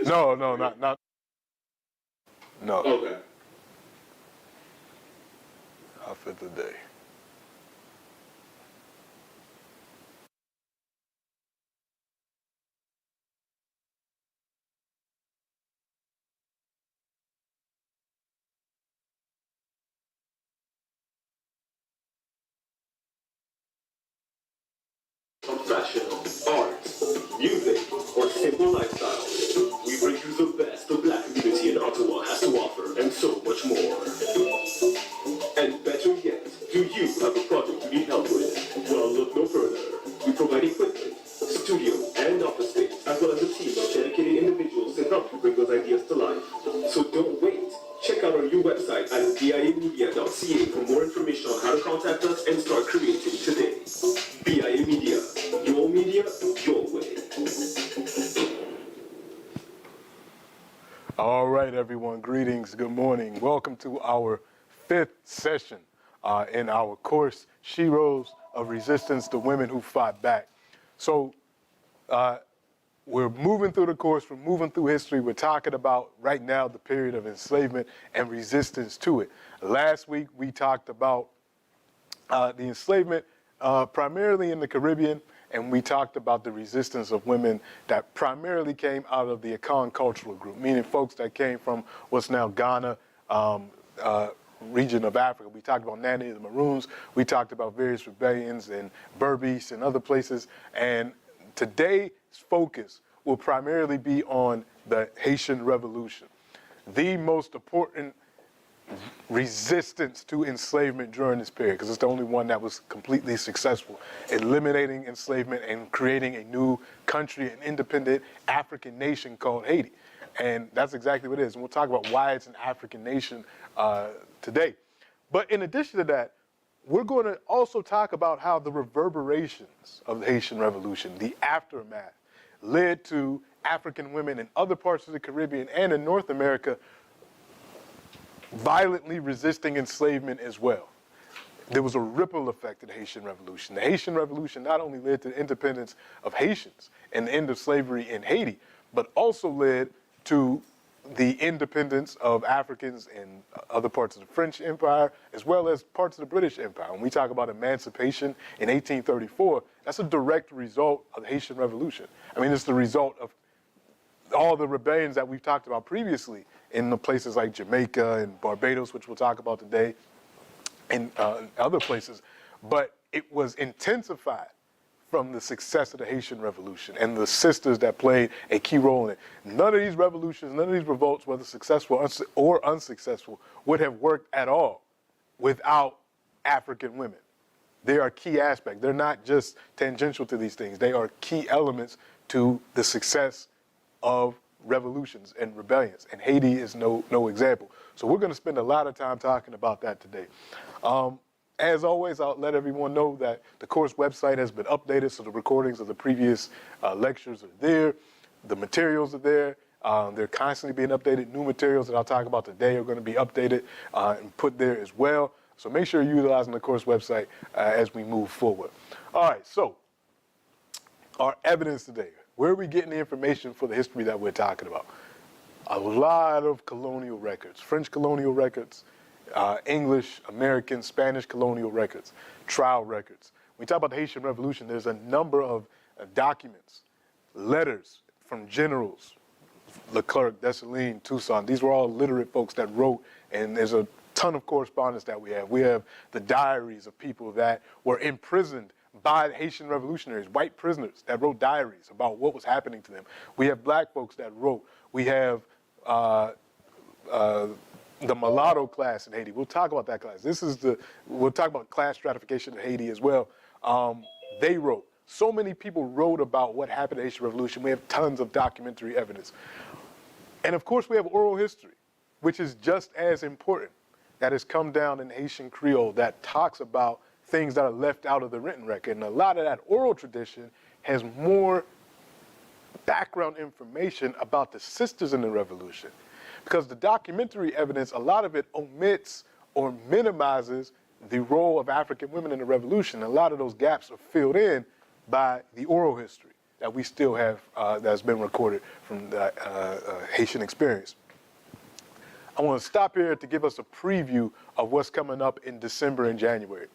No, not. No. Okay. Outfit of the day. Fashion, art, music, or simple lifestyle. We bring you the best the Black community in Ottawa has to offer, and so much more. And better yet, do you have a project you need help with? Well, look no further. We provide equipment, studio, and office space, as well as a team of dedicated individuals to help you bring those ideas to life. So don't wait. Check out our new website at biamedia.ca for more information on how to contact us and start creating today. BIA Media, your media, your way. All right, everyone. Greetings. Good morning. Welcome to our 5th session in our course, Sheroes of Resistance, the Women Who Fought Back. So we're moving through the course. We're moving through history. We're talking about right now the period of enslavement and resistance to it. Last week, we talked about the enslavement primarily in the Caribbean, and we talked about the resistance of women that primarily came out of the Akan cultural group, meaning folks that came from what's now Ghana, region of Africa. We talked about Nani and the Maroons. We talked about various rebellions in Berbice and other places. And today's focus will primarily be on the Haitian Revolution, the most important resistance to enslavement during this period, because it's the only one that was completely successful, eliminating enslavement and creating a new country, an independent African nation called Haiti. And that's exactly what it is. And we'll talk about why it's an African nation today. But in addition to that, we're going to also talk about how the reverberations of the Haitian Revolution, the aftermath, led to African women in other parts of the Caribbean and in North America violently resisting enslavement as well. There was a ripple effect of the Haitian Revolution. The Haitian Revolution not only led to the independence of Haitians and the end of slavery in Haiti, but also led to the independence of Africans in other parts of the French Empire, as well as parts of the British Empire. When we talk about emancipation in 1834, that's a direct result of the Haitian Revolution. I mean, it's the result of all the rebellions that we've talked about previously in the places like Jamaica and Barbados, which we'll talk about today, and other places. But it was intensified from the success of the Haitian Revolution and the sisters that played a key role in it. None of these revolutions, none of these revolts, whether successful or unsuccessful, would have worked at all without African women. They are key aspects. They're not just tangential to these things. They are key elements to the success of revolutions and rebellions. And Haiti is no example. So we're going to spend a lot of time talking about that today. As always, I'll let everyone know that the course website has been updated, so the recordings of the previous lectures are there. The materials are there. They're constantly being updated. New materials that I'll talk about today are going to be updated and put there as well. So make sure you're utilizing the course website as we move forward. All right, so our evidence today. Where are we getting the information for the history that we're talking about? A lot of colonial records, French colonial records, English, American, Spanish colonial records, trial records. When we talk about the Haitian Revolution, there's a number of documents, letters from generals, Leclerc, Dessalines, Toussaint. These were all literate folks that wrote, and there's a ton of correspondence that we have. We have the diaries of people that were imprisoned by the Haitian revolutionaries, white prisoners that wrote diaries about what was happening to them. We have black folks that wrote. We have the mulatto class in Haiti. We'll talk about that class. We'll talk about class stratification in Haiti as well. They wrote. So many people wrote about what happened in the Haitian Revolution. We have tons of documentary evidence. And of course, we have oral history, which is just as important, that has come down in Haitian Creole that talks about things that are left out of the written record. And a lot of that oral tradition has more background information about the sisters in the revolution. Because the documentary evidence, a lot of it omits or minimizes the role of African women in the revolution. A lot of those gaps are filled in by the oral history. that we still have that's been recorded from the Haitian experience. I want to stop here to give us a preview of what's coming up in December and January.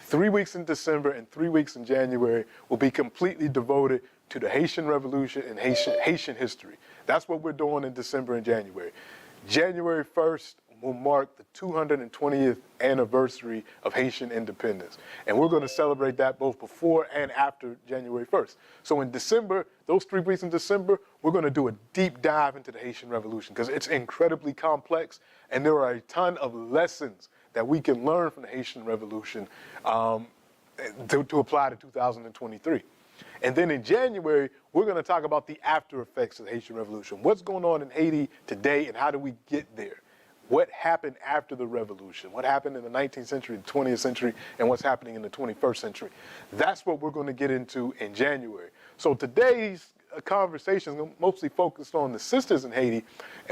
3 weeks in December and 3 weeks in January will be completely devoted to the Haitian Revolution and Haitian history. That's what we're doing in December and January. January 1st will mark the 220th anniversary of Haitian independence. And we're going to celebrate that both before and after January 1st. So in December, those 3 weeks in December, we're going to do a deep dive into the Haitian Revolution because it's incredibly complex and there are a ton of lessons that we can learn from the Haitian Revolution to apply to 2023. And then in January, we're going to talk about the after effects of the Haitian Revolution. What's going on in Haiti today and how do we get there? What happened after the revolution? What happened in the 19th century, the 20th century, and what's happening in the 21st century? That's what we're going to get into in January. So today's conversation is mostly focused on the sisters in Haiti,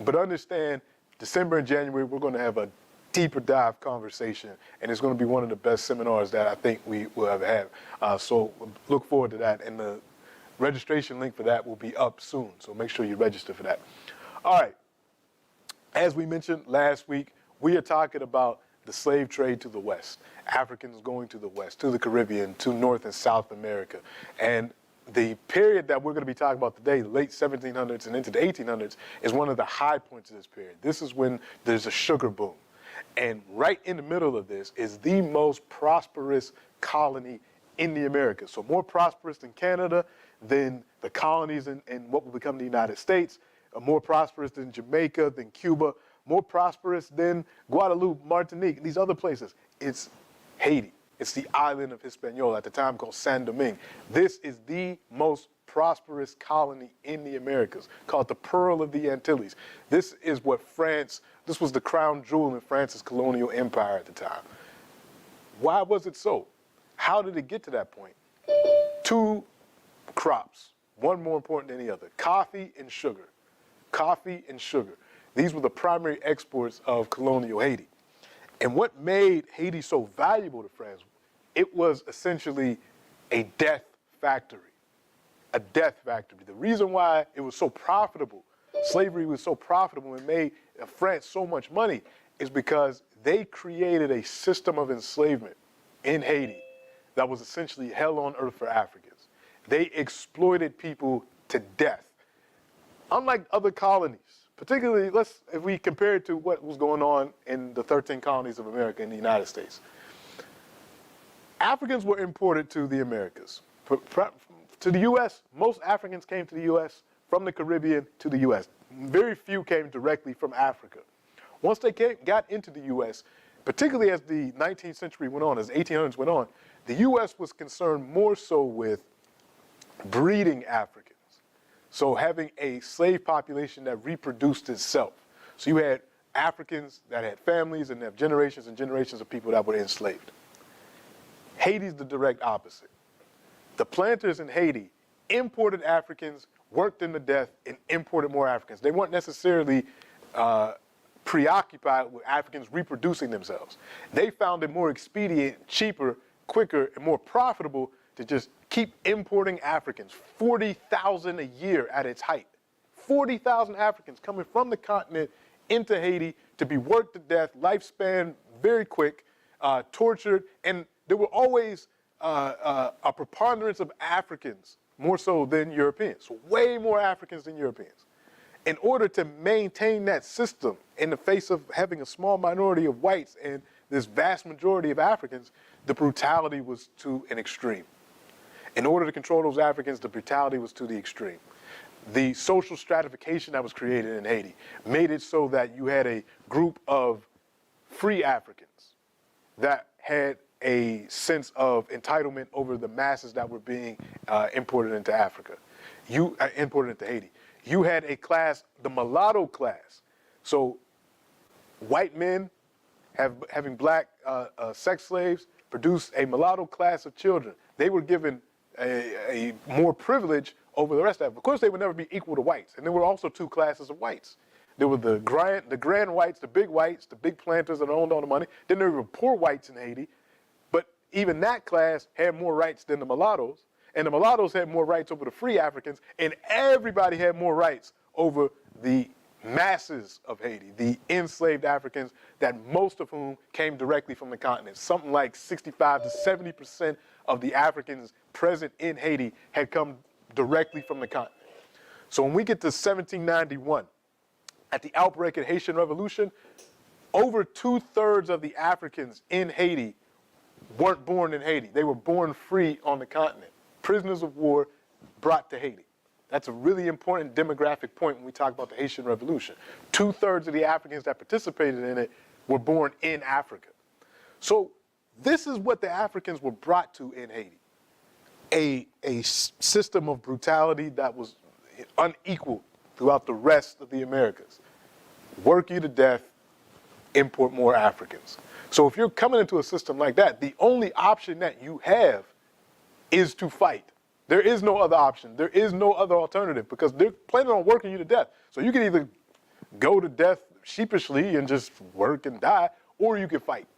but understand December and January, we're going to have a deeper dive conversation, and it's going to be one of the best seminars that I think we will ever have. So look forward to that, and the registration link for that will be up soon, so make sure you register for that. All right. As we mentioned last week, we are talking about the slave trade to the West, Africans going to the West, to the Caribbean, to North and South America. And the period that we're going to be talking about today, the late 1700s and into the 1800s, is one of the high points of this period. This is when there's a sugar boom. And right in the middle of this is the most prosperous colony in the Americas. So more prosperous than Canada, than the colonies in what will become the United States, more prosperous than Jamaica, than Cuba, more prosperous than Guadeloupe, Martinique, these other places. It's Haiti. It's the island of Hispaniola, at the time called Saint-Domingue. This is the most prosperous colony in the Americas, called the Pearl of the Antilles. This is what this was the crown jewel in France's colonial empire at the time. Why was it so? How did it get to that point? 2 crops, one more important than the other, coffee and sugar. Coffee and sugar. These were the primary exports of colonial Haiti. And what made Haiti so valuable to France, it was essentially a death factory. A death factory. The reason why it was so profitable, slavery was so profitable and made France so much money, is because they created a system of enslavement in Haiti that was essentially hell on earth for Africans. They exploited people to death. Unlike other colonies, particularly if we compare it to what was going on in the 13 colonies of America in the United States. Africans were imported to the Americas. To the U.S., most Africans came to the U.S. from the Caribbean to the U.S. Very few came directly from Africa. Once they got into the U.S., particularly as the 19th century went on, as the 1800s went on, the U.S. was concerned more so with breeding Africans. So having a slave population that reproduced itself. So you had Africans that had families and have generations and generations of people that were enslaved. Haiti's the direct opposite. The planters in Haiti imported Africans, worked them to death, and imported more Africans. They weren't necessarily preoccupied with Africans reproducing themselves. They found it more expedient, cheaper, quicker, and more profitable to just keep importing Africans, 40,000 a year at its height. 40,000 Africans coming from the continent into Haiti to be worked to death, lifespan very quick, tortured, and there were always a preponderance of Africans, more so than Europeans, so way more Africans than Europeans. In order to maintain that system in the face of having a small minority of whites and this vast majority of Africans, the brutality was to an extreme. In order to control those Africans, the brutality was to the extreme. The social stratification that was created in Haiti made it so that you had a group of free Africans that had a sense of entitlement over the masses that were being imported into Africa. Imported into Haiti. You had a class, the mulatto class. So white men having black sex slaves produced a mulatto class of children. They were given a more privilege over the rest of them. Of course, they would never be equal to whites. And there were also 2 classes of whites. There were the grand whites, the big planters that owned all the money. Then there were poor whites in Haiti. But even that class had more rights than the mulattoes. and the mulattoes had more rights over the free Africans, and everybody had more rights over the masses of Haiti, the enslaved Africans, that most of whom came directly from the continent. Something like 65 to 70% of the Africans present in Haiti had come directly from the continent. So when we get to 1791, at the outbreak of the Haitian Revolution, over 2/3 of the Africans in Haiti weren't born in Haiti. They were born free on the continent. Prisoners of war brought to Haiti. That's a really important demographic point when we talk about the Haitian Revolution. 2/3 of the Africans that participated in it were born in Africa. So this is what the Africans were brought to in Haiti. A system of brutality that was unequal throughout the rest of the Americas. Work you to death, import more Africans. So if you're coming into a system like that, the only option that you have is to fight. There is no other option. There is no other alternative because they're planning on working you to death. So you can either go to death sheepishly and just work and die, or you can fight.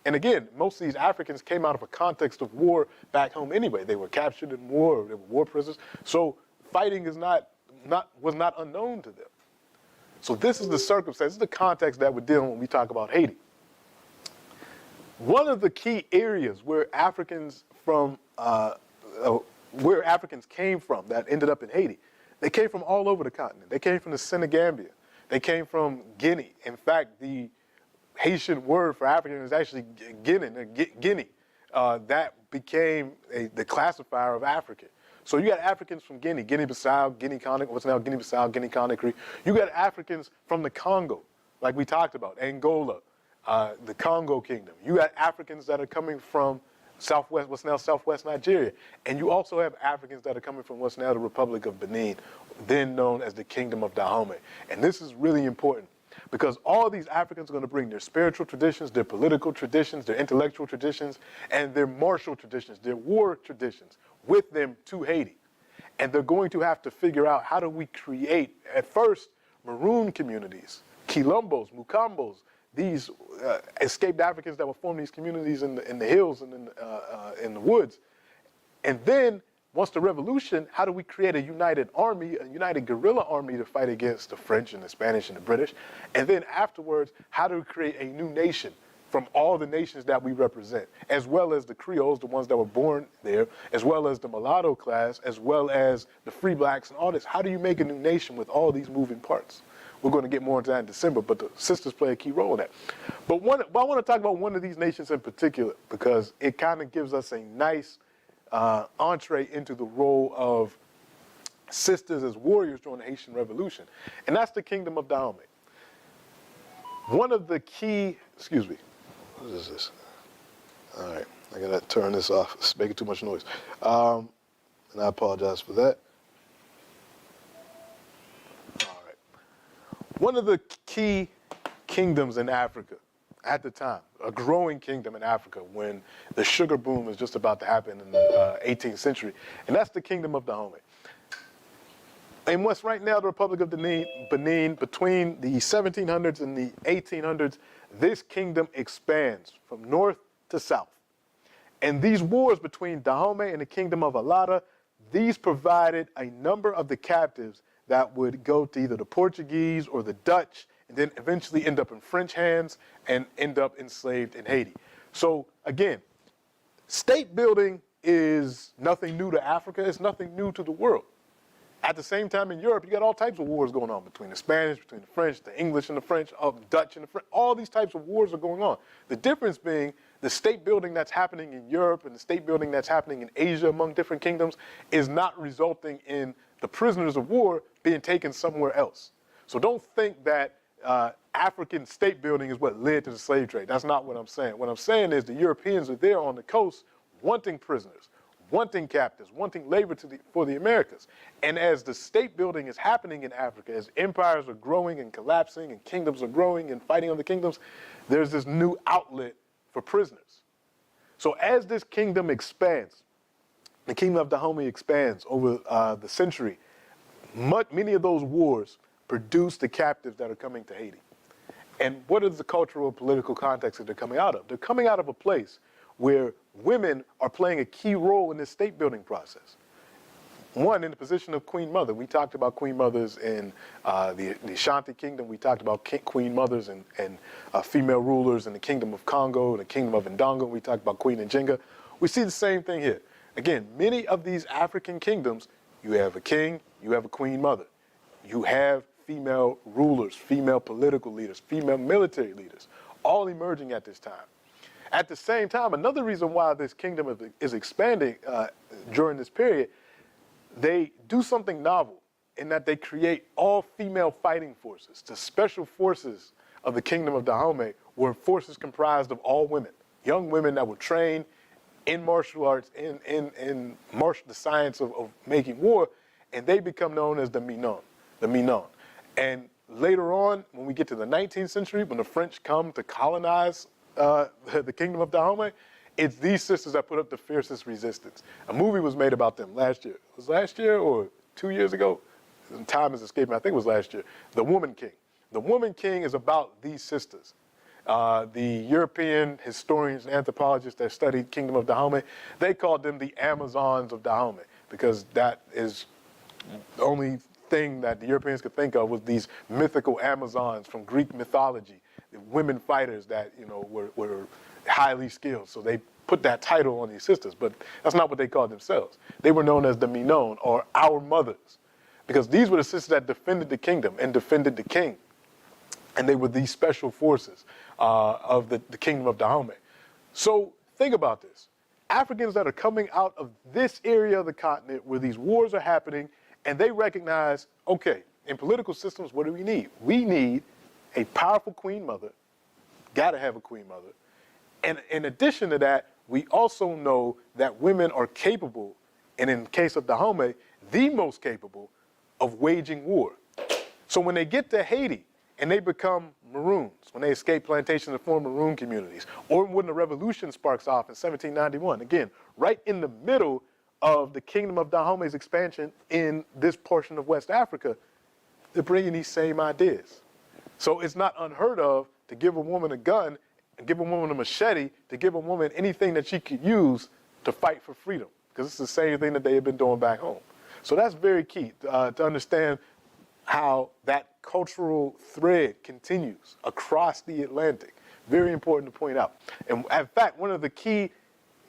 And again, most of these Africans came out of a context of war back home anyway. They were captured in war, or they were war prisoners. So fighting was not unknown to them. So this is the circumstance, this is the context that we're dealing with when we talk about Haiti. One of the key areas where Africans came from that ended up in Haiti, they came from all over the continent. They came from the Senegambia. They came from Guinea. In fact, the Haitian word for African is actually Guinea. That became the classifier of African. So you got Africans from Guinea, Guinea-Bissau, Guinea-Conakry, what's now Guinea-Bissau, Guinea-Conakry. You got Africans from the Congo, like we talked about, Angola, the Congo Kingdom. You got Africans that are coming from what's now Southwest Nigeria. And you also have Africans that are coming from what's now the Republic of Benin, then known as the Kingdom of Dahomey. And this is really important because all these Africans are going to bring their spiritual traditions, their political traditions, their intellectual traditions, and their martial traditions, their war traditions with them to Haiti. And they're going to have to figure out how do we create, at first, maroon communities, quilombos, mucambos, these escaped Africans that will form these communities in the hills and in the woods. And then, once the revolution, how do we create a united army, a united guerrilla army to fight against the French and the Spanish and the British? And then afterwards, how do we create a new nation from all the nations that we represent, as well as the Creoles, the ones that were born there, as well as the mulatto class, as well as the free blacks and all this? How do you make a new nation with all these moving parts? We're going to get more into that in December, but the sisters play a key role in that. But I want to talk about one of these nations in particular because it kind of gives us a nice entree into the role of sisters as warriors during the Haitian Revolution, and that's the Kingdom of Dahomey. One of the key, excuse me, what is this? All right, I gotta turn this off. It's making too much noise, and I apologize for that. All right, one of the key kingdoms in Africa at the time, a growing kingdom in Africa when the sugar boom was just about to happen in the 18th century, and that's the Kingdom of Dahomey. In what's right now the Republic of Benin, between the 1700s and the 1800s, this kingdom expands from north to south. And these wars between Dahomey and the Kingdom of Alada, these provided a number of the captives that would go to either the Portuguese or the Dutch, and then eventually end up in French hands and end up enslaved in Haiti. So again, state building is nothing new to Africa. It's nothing new to the world. At the same time in Europe, you got all types of wars going on between the Spanish, between the French, the English and the French, Dutch and the French. All these types of wars are going on. The difference being the state building that's happening in Europe and the state building that's happening in Asia among different kingdoms is not resulting in the prisoners of war being taken somewhere else. So don't think that African state building is what led to the slave trade. That's not what I'm saying. What I'm saying is the Europeans are there on the coast wanting prisoners, wanting captives, wanting labor for the Americas. And as the state building is happening in Africa, as empires are growing and collapsing and kingdoms are growing and fighting other kingdoms, there's this new outlet for prisoners. So as this kingdom expands, the Kingdom of Dahomey expands over the century, many of those wars produce the captives that are coming to Haiti. And what is the cultural and political context that they're coming out of? They're coming out of a place where women are playing a key role in this state building process. one, in the position of Queen Mother. We talked about Queen Mothers in the Ashanti Kingdom. We talked about Queen Mothers and female rulers in the Kingdom of Congo, the Kingdom of Ndongo. We talked about Queen Njinga. We see the same thing here. Again, many of these African kingdoms, you have a king, you have a Queen Mother. You have female rulers, female political leaders, female military leaders, all emerging at this time. At the same time, another reason why this kingdom is expanding during this period, they do something novel in that they create all-female fighting forces. The special forces of the Kingdom of Dahomey were forces comprised of all women, young women that were trained in martial arts, in the science of making war, and they become known as the Minon. And later on, when we get to the 19th century, when the French come to colonize the Kingdom of Dahomey, it's these sisters that put up the fiercest resistance. A movie was made about them last year. It was last year or 2 years ago? Time is escaping. I think it was last year. The Woman King. The Woman King is about these sisters. The European historians and anthropologists that studied Kingdom of Dahomey, they called them the Amazons of Dahomey because that is the only thing that the Europeans could think of was these mythical Amazons from Greek mythology, women fighters that were highly skilled. So they put that title on these sisters, but that's not what they called themselves. They were known as the Minon, or our mothers, because these were the sisters that defended the kingdom and defended the king. And they were these special forces of the Kingdom of Dahomey. So think about this. Africans that are coming out of this area of the continent where these wars are happening, and they recognize, okay, in political systems, what do we need? We need a powerful queen mother, got to have a queen mother. And in addition to that, we also know that women are capable, and in the case of Dahomey, the most capable of waging war. So when they get to Haiti and they become Maroons, when they escape plantations and form Maroon communities, or when the revolution sparks off in 1791, again, right in the middle of the Kingdom of Dahomey's expansion in this portion of West Africa, they're bringing these same ideas. So it's not unheard of to give a woman a gun, and give a woman a machete, to give a woman anything that she could use to fight for freedom, because it's the same thing that they had been doing back home. So that's very key to understand how that cultural thread continues across the Atlantic. Very important to point out. And in fact, one of the key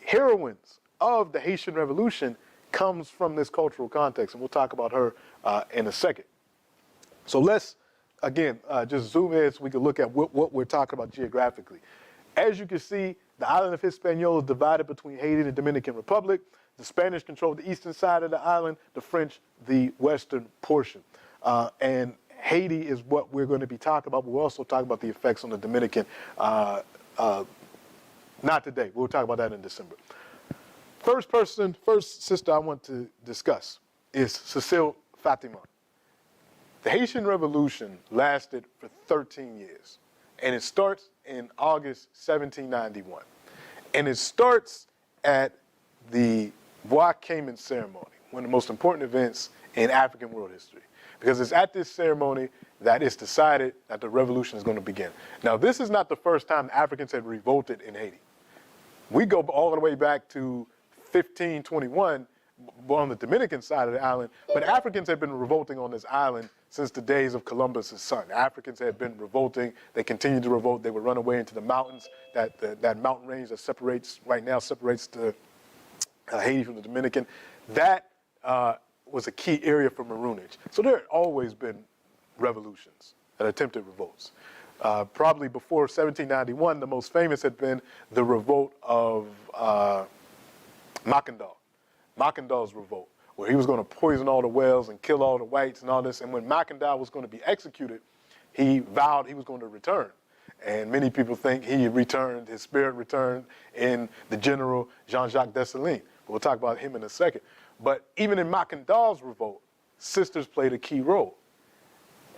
heroines of the Haitian Revolution comes from this cultural context, and we'll talk about her in a second. So let's, again, just zoom in so we can look at what we're talking about geographically. As you can see, the island of Hispaniola is divided between Haiti and the Dominican Republic. The Spanish control the eastern side of the island, the French the western portion. And Haiti is what we're going to be talking about, but we'll also talk about the effects on the Dominican. Not today. We'll talk about that in December. First sister I want to discuss is Cecile Fatima. The Haitian Revolution lasted for 13 years, and it starts in August 1791. And it starts at the Bois Cayman ceremony, one of the most important events in African world history, because it's at this ceremony that it's decided that the revolution is going to begin. Now, this is not the first time Africans had revolted in Haiti. We go all the way back to 1521 on the Dominican side of the island, but Africans had been revolting on this island since the days of Columbus's son. Africans had been revolting. They continued to revolt. They would run away into the mountains, that mountain range that separates the Haiti from the Dominican. That was a key area for Maroonage. So there had always been revolutions and attempted revolts. Probably before 1791, the most famous had been the revolt of Mackandal's revolt, where he was going to poison all the whales and kill all the whites and all this. And when Mackandal was going to be executed, he vowed he was going to return. And many people think he returned, his spirit returned in the general Jean-Jacques Dessalines. We'll talk about him in a second. But even in Mackandal's revolt, sisters played a key role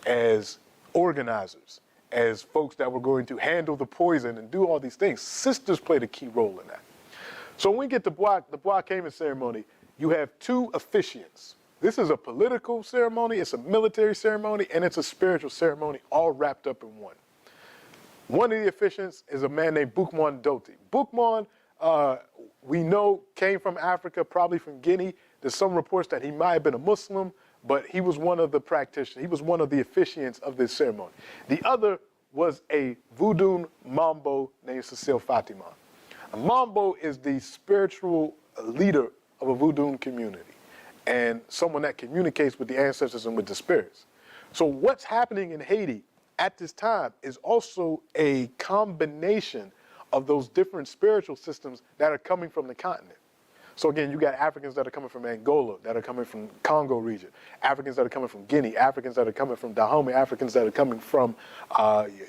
as organizers, as folks that were going to handle the poison and do all these things. Sisters played a key role in that. So when we get to the Bois Cayman ceremony, you have two officiants. This is a political ceremony, it's a military ceremony, and it's a spiritual ceremony, all wrapped up in one. One of the officiants is a man named Boukman Doti. Boukman, we know, came from Africa, probably from Guinea. There's some reports that he might have been a Muslim, but he was one of the practitioners. He was one of the officiants of this ceremony. The other was a voodoo mambo named Cecile Fatima. A mambo is the spiritual leader of a voodoo community and someone that communicates with the ancestors and with the spirits. So what's happening in Haiti at this time is also a combination of those different spiritual systems that are coming from the continent. So again, you got Africans that are coming from Angola, that are coming from Congo region, Africans that are coming from Guinea, Africans that are coming from Dahomey, Africans that are coming from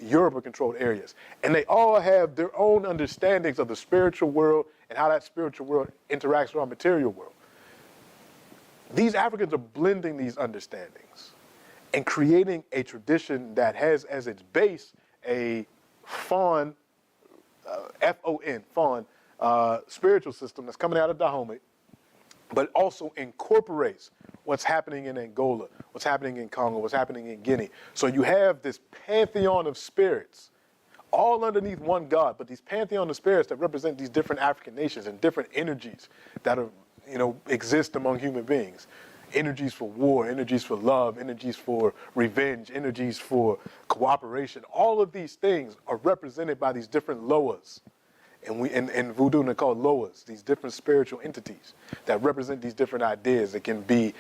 Yoruba-controlled areas. And they all have their own understandings of the spiritual world and how that spiritual world interacts with our material world. These Africans are blending these understandings and creating a tradition that has as its base a Fon, F-O-N, Fon, spiritual system that's coming out of Dahomey, but also incorporates what's happening in Angola, what's happening in Congo, what's happening in Guinea. So you have this pantheon of spirits all underneath one God, but these pantheon of spirits that represent these different African nations and different energies that are, exist among human beings. Energies for war, energies for love, energies for revenge, energies for cooperation. All of these things are represented by these different loas. And in voodoo, they're called loas, these different spiritual entities that represent these different ideas that can be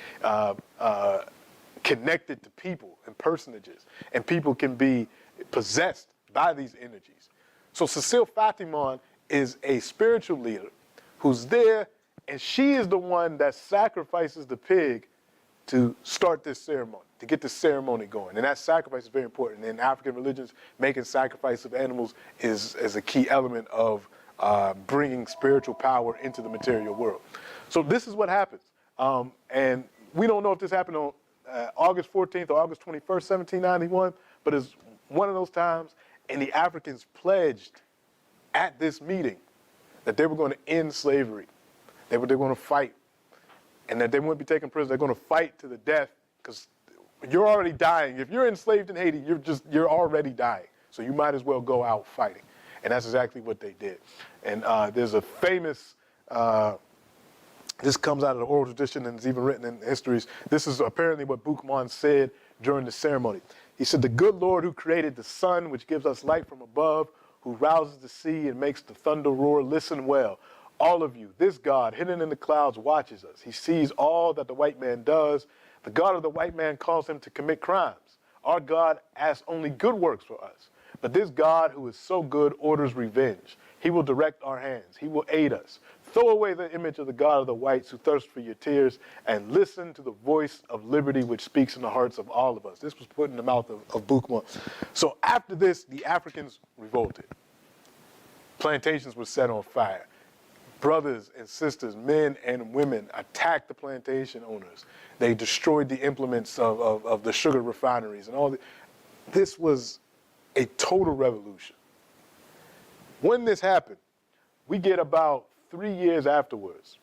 connected to people and personages. And people can be possessed by these energies. So Cecile Fatimon is a spiritual leader who's there, and she is the one that sacrifices the pig to start this ceremony, to get the ceremony going. And that sacrifice is very important. In African religions, making sacrifice of animals is a key element of bringing spiritual power into the material world. So this is what happens. And we don't know if this happened on August 14th or August 21st, 1791, but it's one of those times. And the Africans pledged at this meeting that they were going to end slavery. They were going to fight, and that they wouldn't be taken prisoner. They're going to fight to the death, because you're already dying. If you're enslaved in Haiti, you're already dying. So you might as well go out fighting. And that's exactly what they did. And there's a famous, this comes out of the oral tradition and is even written in histories. This is apparently what Boukman said during the ceremony. He said, "The good Lord who created the sun, which gives us light from above, who rouses the sea and makes the thunder roar, listen well. All of you, this God, hidden in the clouds, watches us. He sees all that the white man does. The God of the white man calls him to commit crimes. Our God asks only good works for us. But this God who is so good orders revenge. He will direct our hands. He will aid us. Throw away the image of the God of the whites who thirst for your tears, and listen to the voice of liberty which speaks in the hearts of all of us." This was put in the mouth of Boukman. So after this, the Africans revolted. Plantations were set on fire. Brothers and sisters, men and women attacked the plantation owners. They destroyed the implements of the sugar refineries and all. This was a total revolution. When this happened, we get about 3 years afterwards,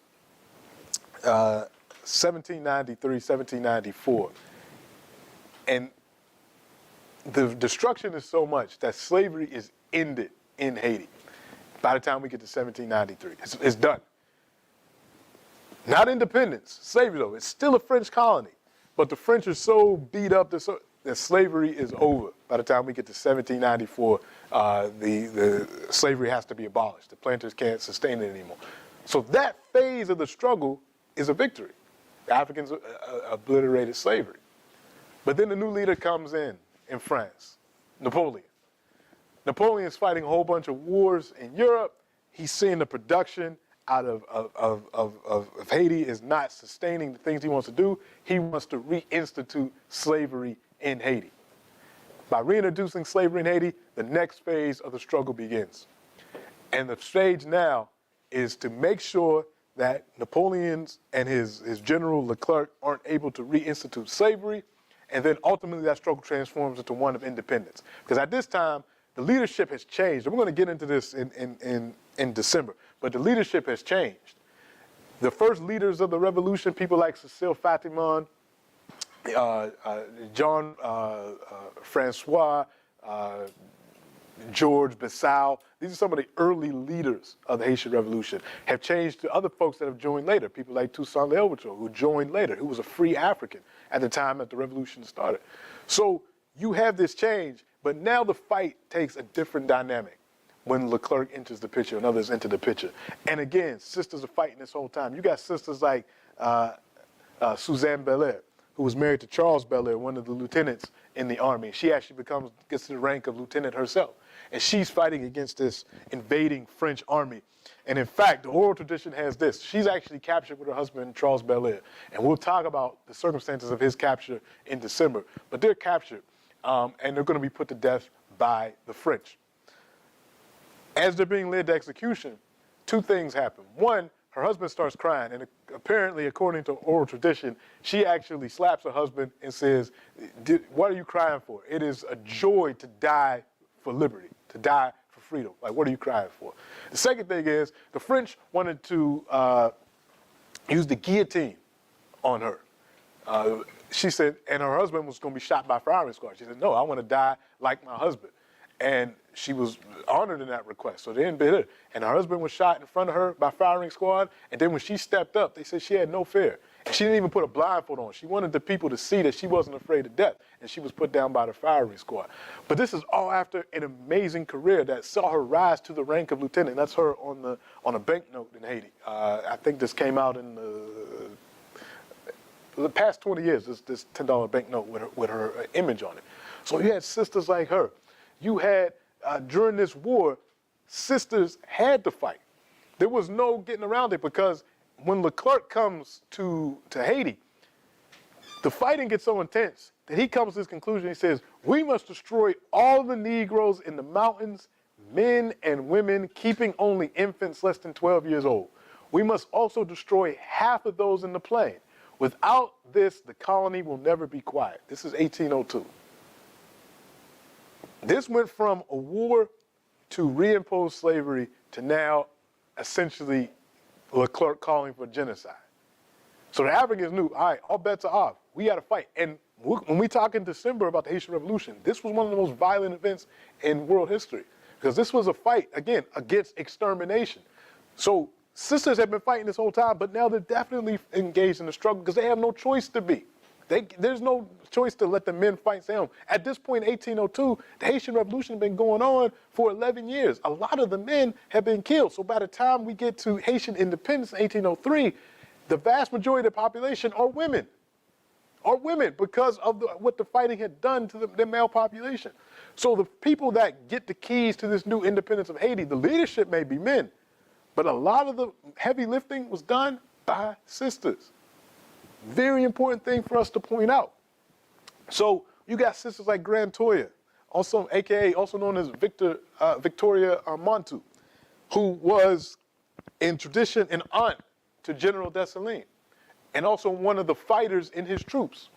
1793, 1794, and the destruction is so much that slavery is ended in Haiti. By the time we get to 1793, it's done. Not independence, slavery though. It's still a French colony, but the French are so beat up that slavery is over. By the time we get to 1794, the slavery has to be abolished. The planters can't sustain it anymore. So that phase of the struggle is a victory. The Africans obliterated slavery. But then the new leader comes in France, Napoleon. Napoleon's fighting a whole bunch of wars in Europe. He's seeing the production out of Haiti is not sustaining the things he wants to do. He wants to reinstitute slavery in Haiti. By reintroducing slavery in Haiti, the next phase of the struggle begins. And the stage now is to make sure that Napoleon and his general Leclerc aren't able to reinstitute slavery, and then ultimately that struggle transforms into one of independence. Because at this time, the leadership has changed. And we're going to get into this in December, but the leadership has changed. The first leaders of the revolution, people like Cecile Fatimon, John Francois, George Bissau. These are some of the early leaders of the Haitian Revolution. Have changed to other folks that have joined later. People like Toussaint Louverture, who joined later, who was a free African at the time that the revolution started. So you have this change, but now the fight takes a different dynamic when Leclerc enters the picture and others enter the picture. And again, sisters are fighting this whole time. You got sisters like Suzanne Belair, who was married to Charles Belair, one of the lieutenants in the army. She actually gets to the rank of lieutenant herself. And she's fighting against this invading French army. And in fact, the oral tradition has this. She's actually captured with her husband, Charles Belair. And we'll talk about the circumstances of his capture in December. But they're captured, and they're going to be put to death by the French. As they're being led to execution, two things happen. One, her husband starts crying, and apparently, according to oral tradition, she actually slaps her husband and says, "What are you crying for? It is a joy to die for liberty, to die for freedom. Like, what are you crying for?" The second thing is, the French wanted to use the guillotine on her. She said, and her husband was going to be shot by firing squad. She said, "No, I want to die like my husband." And she was honored in that request, so they didn't bid her. And her husband was shot in front of her by firing squad, and then when she stepped up, they said she had no fear. And she didn't even put a blindfold on. She wanted the people to see that she wasn't afraid of death, and she was put down by the firing squad. But this is all after an amazing career that saw her rise to the rank of lieutenant. That's her on a banknote in Haiti. I think this came out in the past 20 years, this $10 banknote with her image on it. So you had sisters like her. You had, during this war, sisters had to fight. There was no getting around it, because when Leclerc comes to Haiti, the fighting gets so intense that he comes to this conclusion. He says, "We must destroy all the Negroes in the mountains, men and women, keeping only infants less than 12 years old. We must also destroy half of those in the plain. Without this, the colony will never be quiet." This is 1802. This went from a war to reimpose slavery to now essentially Leclerc calling for genocide. So the Africans knew, all right, all bets are off. We got to fight. And when we talk in December about the Haitian Revolution, this was one of the most violent events in world history, because this was a fight, again, against extermination. So sisters have been fighting this whole time, but now they're definitely engaged in the struggle because they have no choice to be. There's no choice to let the men fight and stay home. At this point, 1802, the Haitian Revolution had been going on for 11 years. A lot of the men have been killed. So by the time we get to Haitian independence in 1803, the vast majority of the population are women. Because of what the fighting had done to the male population. So the people that get the keys to this new independence of Haiti, the leadership may be men, but a lot of the heavy lifting was done by sisters. Very important thing for us to point out. So you got sisters like Grand Toya, also known as Victoria Montu, who was in tradition an aunt to General Dessalines, and also one of the fighters in his troops.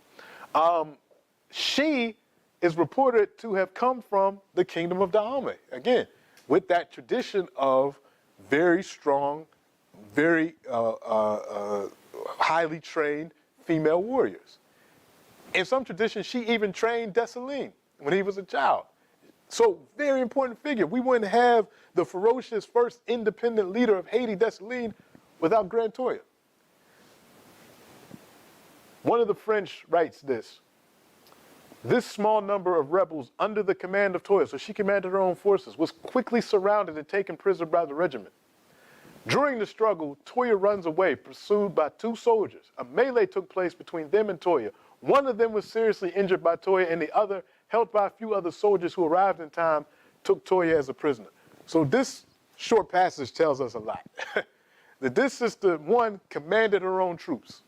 She is reported to have come from the kingdom of Dahomey, again, with that tradition of very strong, very highly trained female warriors. In some traditions, she even trained Dessalines when he was a child. So very important figure. We wouldn't have the ferocious first independent leader of Haiti, Dessalines, without Grand Toya. One of the French writes this: "This small number of rebels under the command of Toya," so she commanded her own forces, "was quickly surrounded and taken prisoner by the regiment. During the struggle, Toya runs away, pursued by two soldiers. A melee took place between them and Toya. One of them was seriously injured by Toya, and the other, helped by a few other soldiers who arrived in time, took Toya as a prisoner." So this short passage tells us a lot. That this sister, one, commanded her own troops.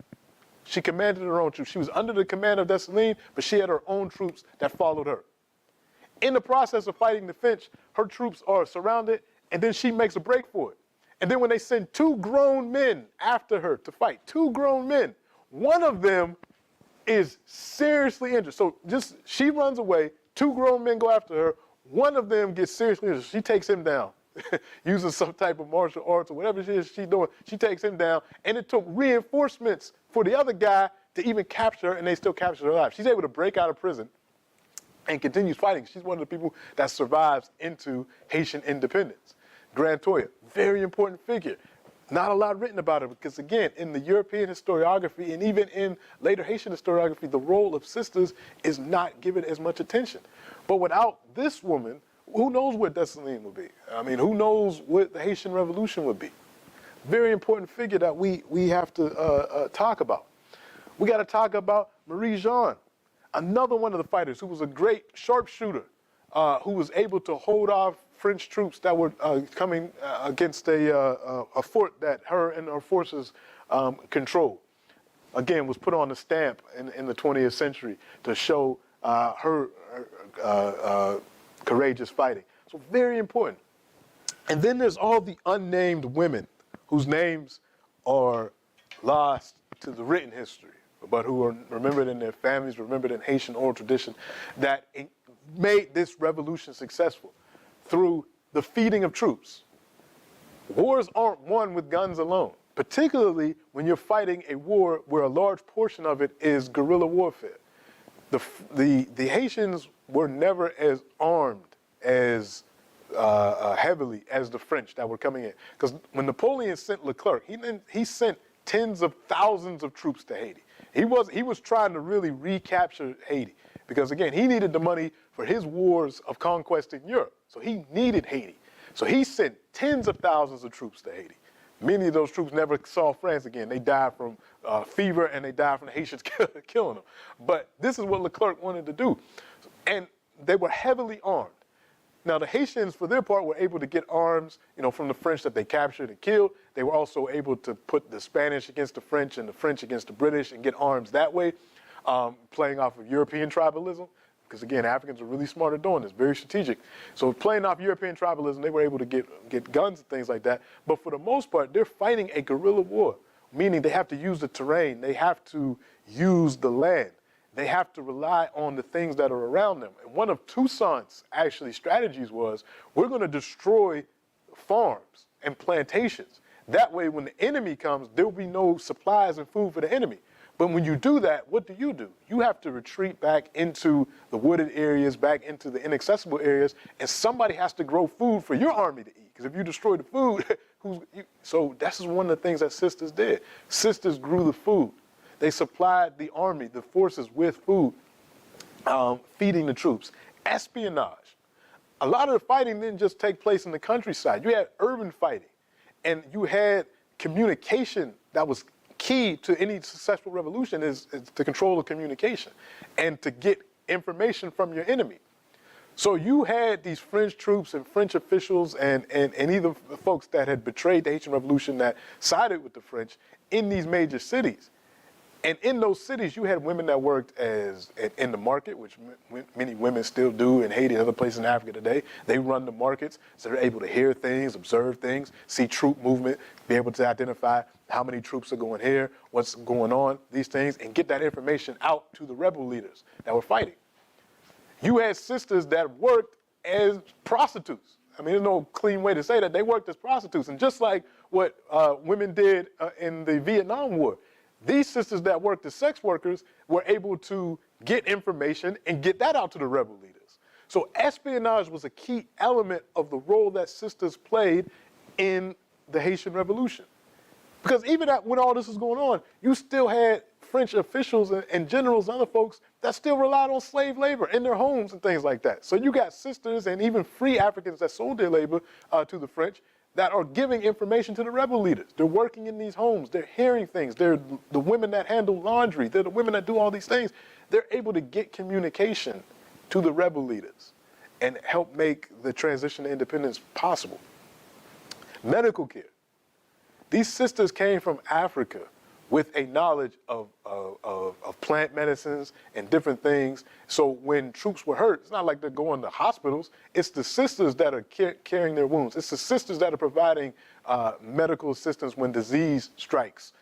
She commanded her own troops. She was under the command of Dessalines, but she had her own troops that followed her. In the process of fighting the French, her troops are surrounded, and then she makes a break for it. And then when they send two grown men after her to fight, two grown men, one of them is seriously injured. So she runs away, two grown men go after her, one of them gets seriously injured. She takes him down, using some type of martial arts or whatever it is she's doing. She takes him down, and it took reinforcements for the other guy to even capture her, and they still captured her alive. She's able to break out of prison, and continues fighting. She's one of the people that survives into Haitian independence. Grand Toya, very important figure. Not a lot written about her because, again, in the European historiography and even in later Haitian historiography, the role of sisters is not given as much attention. But without this woman, who knows what Dessalines would be? I mean, who knows what the Haitian Revolution would be? Very important figure that we have to talk about. We got to talk about Marie Jeanne, another one of the fighters who was a great sharpshooter, who was able to hold off French troops that were coming against a fort that her and her forces controlled. Again, was put on the stamp in the 20th century to show her courageous fighting. So very important. And then there's all the unnamed women whose names are lost to the written history, but who are remembered in their families, remembered in Haitian oral tradition, that made this revolution successful through the feeding of troops. Wars aren't won with guns alone, particularly when you're fighting a war where a large portion of it is guerrilla warfare. The Haitians were never as armed as heavily as the French that were coming in. Because when Napoleon sent Leclerc, he sent tens of thousands of troops to Haiti. He was trying to really recapture Haiti because, again, he needed the money for his wars of conquest in Europe. So he needed Haiti. So he sent tens of thousands of troops to Haiti. Many of those troops never saw France again. They died from fever and they died from the Haitians killing them. But this is what Leclerc wanted to do. And they were heavily armed. Now, the Haitians, for their part, were able to get arms, from the French that they captured and killed. They were also able to put the Spanish against the French and the French against the British and get arms that way, playing off of European tribalism. Because, again, Africans are really smart at doing this, very strategic. So playing off European tribalism, they were able to get guns and things like that. But for the most part, they're fighting a guerrilla war, meaning they have to use the terrain. They have to use the land. They have to rely on the things that are around them. And one of Toussaint's strategies was, we're going to destroy farms and plantations. That way, when the enemy comes, there will be no supplies and food for the enemy. But when you do that, what do? You have to retreat back into the wooded areas, back into the inaccessible areas, and somebody has to grow food for your army to eat. Because if you destroy the food, so that's one of the things that sisters did. Sisters grew the food. They supplied the army, the forces, with food, feeding the troops. Espionage. A lot of the fighting didn't just take place in the countryside. You had urban fighting, and you had communication that was key to any successful revolution is to control the communication and to get information from your enemy. So you had these French troops and French officials and either folks that had betrayed the Haitian Revolution that sided with the French in these major cities. And in those cities, you had women that worked in the market, which many women still do in Haiti and other places in Africa today. They run the markets, so they're able to hear things, observe things, see troop movement, be able to identify how many troops are going here, what's going on, these things, and get that information out to the rebel leaders that were fighting. You had sisters that worked as prostitutes. I mean, there's no clean way to say that. They worked as prostitutes. And just like what women did in the Vietnam War, these sisters that worked as sex workers were able to get information and get that out to the rebel leaders. So espionage was a key element of the role that sisters played in the Haitian Revolution. Because even when all this was going on, you still had French officials and generals and other folks that still relied on slave labor in their homes and things like that. So you got sisters and even free Africans that sold their labor to the French that are giving information to the rebel leaders. They're working in these homes. They're hearing things. They're the women that handle laundry. They're the women that do all these things. They're able to get communication to the rebel leaders and help make the transition to independence possible. Medical care. These sisters came from Africa with a knowledge of plant medicines and different things. So when troops were hurt, it's not like they're going to hospitals. It's the sisters that are carrying their wounds. It's the sisters that are providing medical assistance when disease strikes.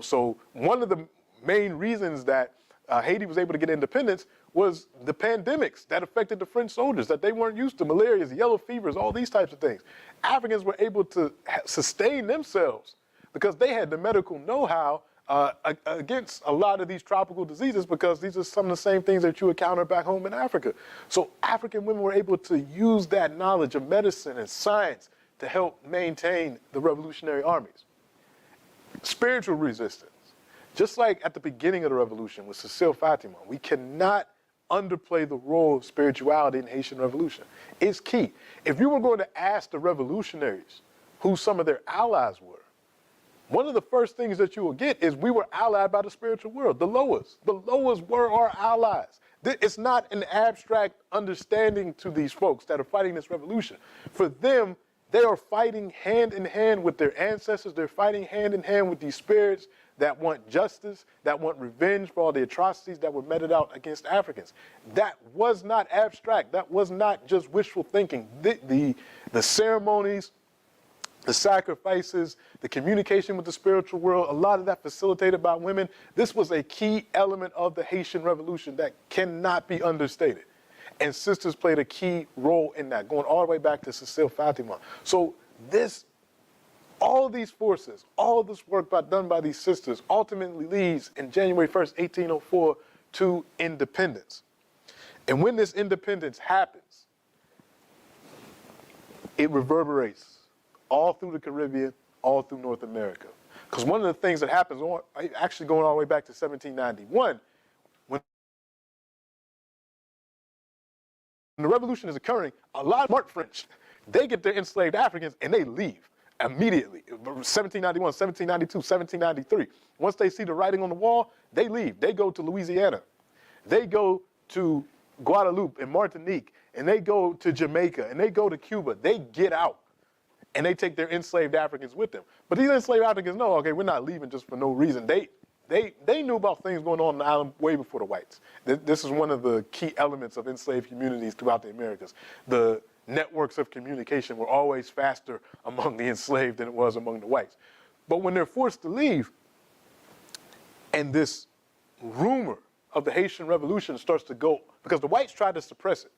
So one of the main reasons that Haiti was able to get independence was the pandemics that affected the French soldiers that they weren't used to, malarias, yellow fevers, all these types of things. Africans were able to sustain themselves because they had the medical know-how against a lot of these tropical diseases because these are some of the same things that you encounter back home in Africa. So African women were able to use that knowledge of medicine and science to help maintain the revolutionary armies. Spiritual resistance. Just like at the beginning of the revolution with Cecile Fatima, we cannot underplay the role of spirituality in the Haitian Revolution. It's key. If you were going to ask the revolutionaries who some of their allies were, one of the first things that you will get is we were allied by the spiritual world, the Loas. The Loas were our allies. It's not an abstract understanding to these folks that are fighting this revolution. For them, they are fighting hand in hand with their ancestors. They're fighting hand in hand with these spirits that want justice, that want revenge for all the atrocities that were meted out against Africans. That was not abstract. That was not just wishful thinking. The ceremonies, the sacrifices, the communication with the spiritual world, a lot of that facilitated by women. This was a key element of the Haitian Revolution that cannot be understated. And sisters played a key role in that, going all the way back to Cecile Fatima. So all of these forces, all of this work done by these sisters ultimately leads in January 1st, 1804 to independence. And when this independence happens, it reverberates all through the Caribbean, all through North America. Because one of the things that happens, actually going all the way back to 1791, when the revolution is occurring, a lot of smart French, they get their enslaved Africans and they leave immediately. 1791, 1792, 1793. Once they see the writing on the wall, they leave. They go to Louisiana. They go to Guadeloupe and Martinique, and they go to Jamaica, and they go to Cuba. They get out, and they take their enslaved Africans with them. But these enslaved Africans know, okay, we're not leaving just for no reason. They knew about things going on in the island way before the whites. This is one of the key elements of enslaved communities throughout the Americas. The networks of communication were always faster among the enslaved than it was among the whites. But when they're forced to leave, and this rumor of the Haitian Revolution starts to go, because the whites tried to suppress it.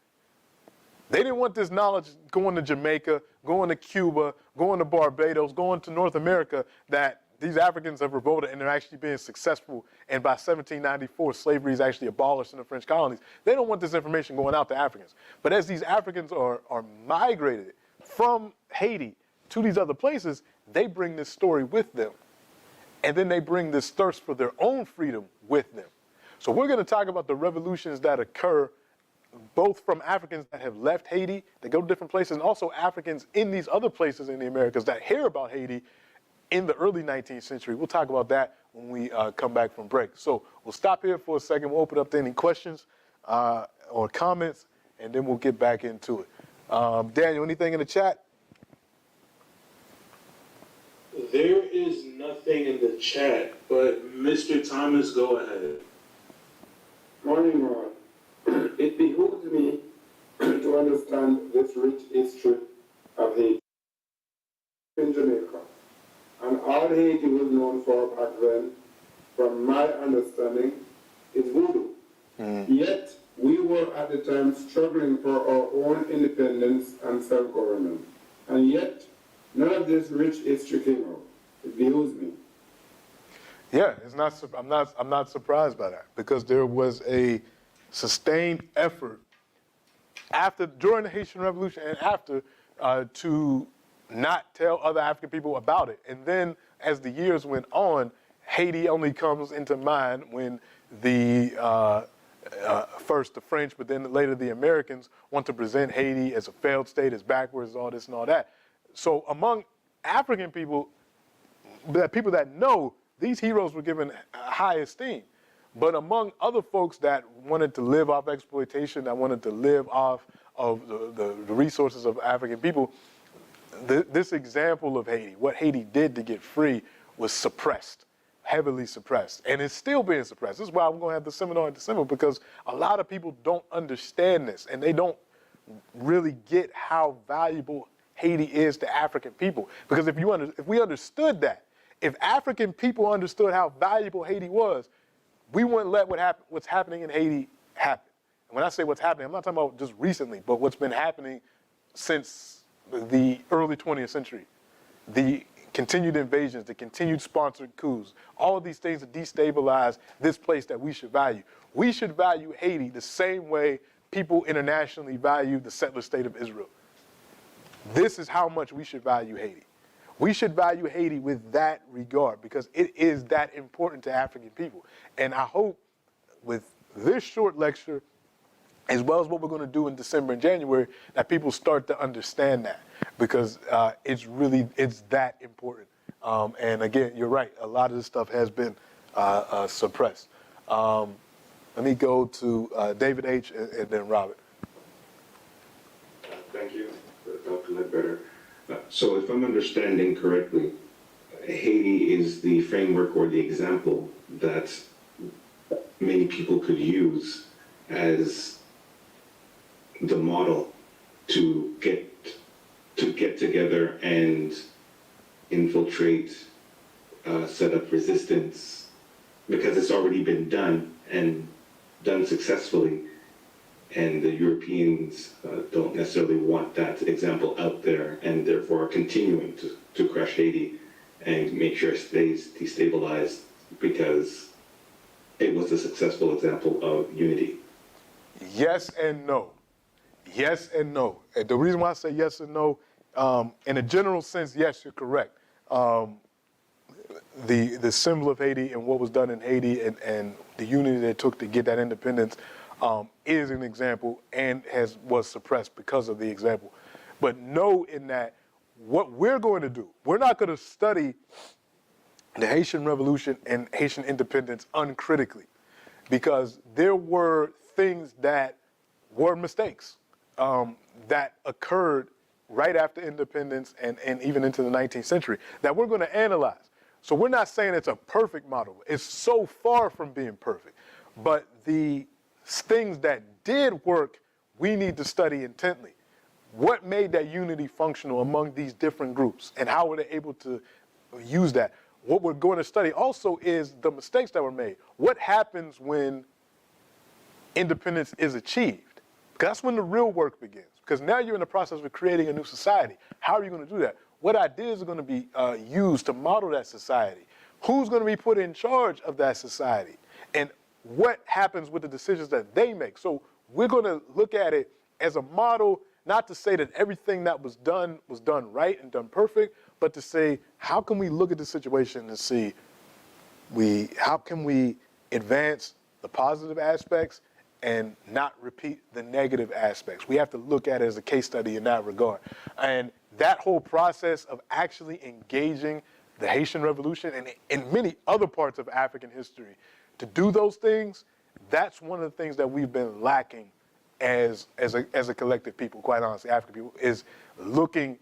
They didn't want this knowledge going to Jamaica, going to Cuba, going to Barbados, going to North America, that these Africans have revolted and they're actually being successful. And by 1794, slavery is actually abolished in the French colonies. They don't want this information going out to Africans. But as these Africans are migrated from Haiti to these other places, they bring this story with them. And then they bring this thirst for their own freedom with them. So we're going to talk about the revolutions that occur both from Africans that have left Haiti, that go to different places, and also Africans in these other places in the Americas that hear about Haiti in the early 19th century. We'll talk about that when we come back from break. So we'll stop here for a second. We'll open up to any questions or comments, and then we'll get back into it. Daniel, anything in the chat? There is nothing in the chat, but Mr. Thomas, go ahead. Morning, Rod. It behooves me to understand this rich history of Haiti in Jamaica. And all Haiti was known for back then, from my understanding, is voodoo. Yet, we were at the time struggling for our own independence and self-government. And yet, none of this rich history came out. It behooves me. Yeah, I'm not surprised by that, because there was a sustained effort during the Haitian Revolution and after to not tell other African people about it. And then as the years went on, Haiti only comes into mind when first the French, but then later the Americans want to present Haiti as a failed state, as backwards, all this and all that. So among African people, the people that know, these heroes were given high esteem. But among other folks that wanted to live off exploitation, that wanted to live off of the resources of African people, this example of Haiti, what Haiti did to get free, was suppressed, heavily suppressed. And it's still being suppressed. This is why we're going to have the seminar in December, because a lot of people don't understand this, and they don't really get how valuable Haiti is to African people. Because if we understood that, if African people understood how valuable Haiti was, we wouldn't let what's happening in Haiti happen. And when I say what's happening, I'm not talking about just recently, but what's been happening since the early 20th century. The continued invasions, the continued sponsored coups, all of these things that destabilize this place that we should value. We should value Haiti the same way people internationally value the settler state of Israel. This is how much we should value Haiti. We should value Haiti with that regard because it is that important to African people. And I hope with this short lecture, as well as what we're going to do in December and January, that people start to understand that because it's that important. And again, you're right. A lot of this stuff has been suppressed. Let me go to David H. and then Robert. Thank you, Dr. Ledbetter. So if I'm understanding correctly, Haiti is the framework or the example that many people could use as the model to get together and infiltrate, set up resistance, because it's already been done and done successfully. And the Europeans don't necessarily want that example out there, and therefore are continuing to crush Haiti and make sure it stays destabilized because it was a successful example of unity. Yes and no. Yes and no. And the reason why I say yes and no, in a general sense, yes, you're correct. The symbol of Haiti and what was done in Haiti and the unity that it took to get that independence is an example and was suppressed because of the example. But no, in that what we're going to do, we're not going to study the Haitian Revolution and Haitian independence uncritically because there were things that were mistakes that occurred right after independence and even into the 19th century that we're going to analyze. So we're not saying it's a perfect model. It's so far from being perfect. But the things that did work, we need to study intently. What made that unity functional among these different groups and how were they able to use that? What we're going to study also is the mistakes that were made. What happens when independence is achieved? Because that's when the real work begins. Because now you're in the process of creating a new society. How are you going to do that? What ideas are going to be used to model that society? Who's going to be put in charge of that society? And what happens with the decisions that they make? So we're going to look at it as a model, not to say that everything that was done right and done perfect, but to say, how can we look at the situation and see how can we advance the positive aspects and not repeat the negative aspects? We have to look at it as a case study in that regard. And that whole process of actually engaging the Haitian Revolution and in many other parts of African history to do those things, that's one of the things that we've been lacking as a collective people, quite honestly, African people, is looking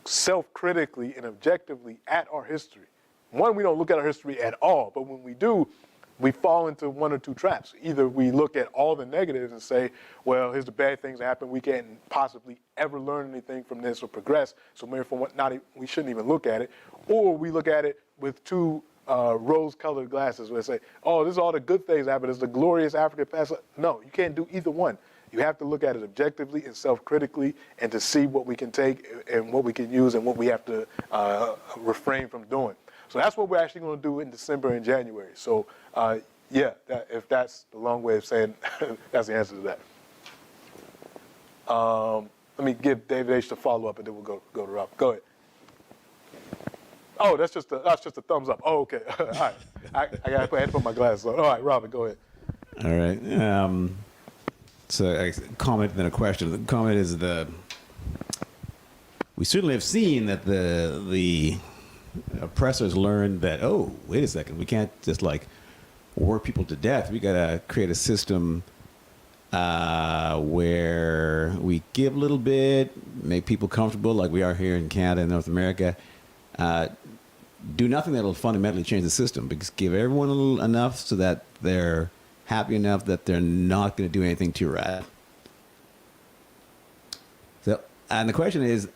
self-critically and objectively at our history. One, we don't look at our history at all, but when we do, we fall into one or two traps. Either we look at all the negatives and say, well, here's the bad things that happen. We can't possibly ever learn anything from this or progress, so therefore we shouldn't even look at it. Or we look at it with two rose-colored glasses where they say, oh, this is all the good things that happen. It's the glorious African past. No, you can't do either one. You have to look at it objectively and self-critically and to see what we can take and what we can use and what we have to refrain from doing. So that's what we're actually going to do in December and January. So, if that's the long way of saying that's the answer to that. Let me give David H. to follow up, and then we'll go to Rob. Go ahead. Oh, that's just a thumbs up. Oh, okay. All right. I had to put my glasses on. All right, Robert, go ahead. All right. So a comment, then a question. The comment is we certainly have seen that the oppressors learned that, oh, wait a second, we can't just like work people to death. We got to create a system where we give a little bit, make people comfortable like we are here in Canada and North America. Do nothing that will fundamentally change the system, because give everyone a little enough so that they're happy enough that they're not going to do anything too rad. So, and the question is,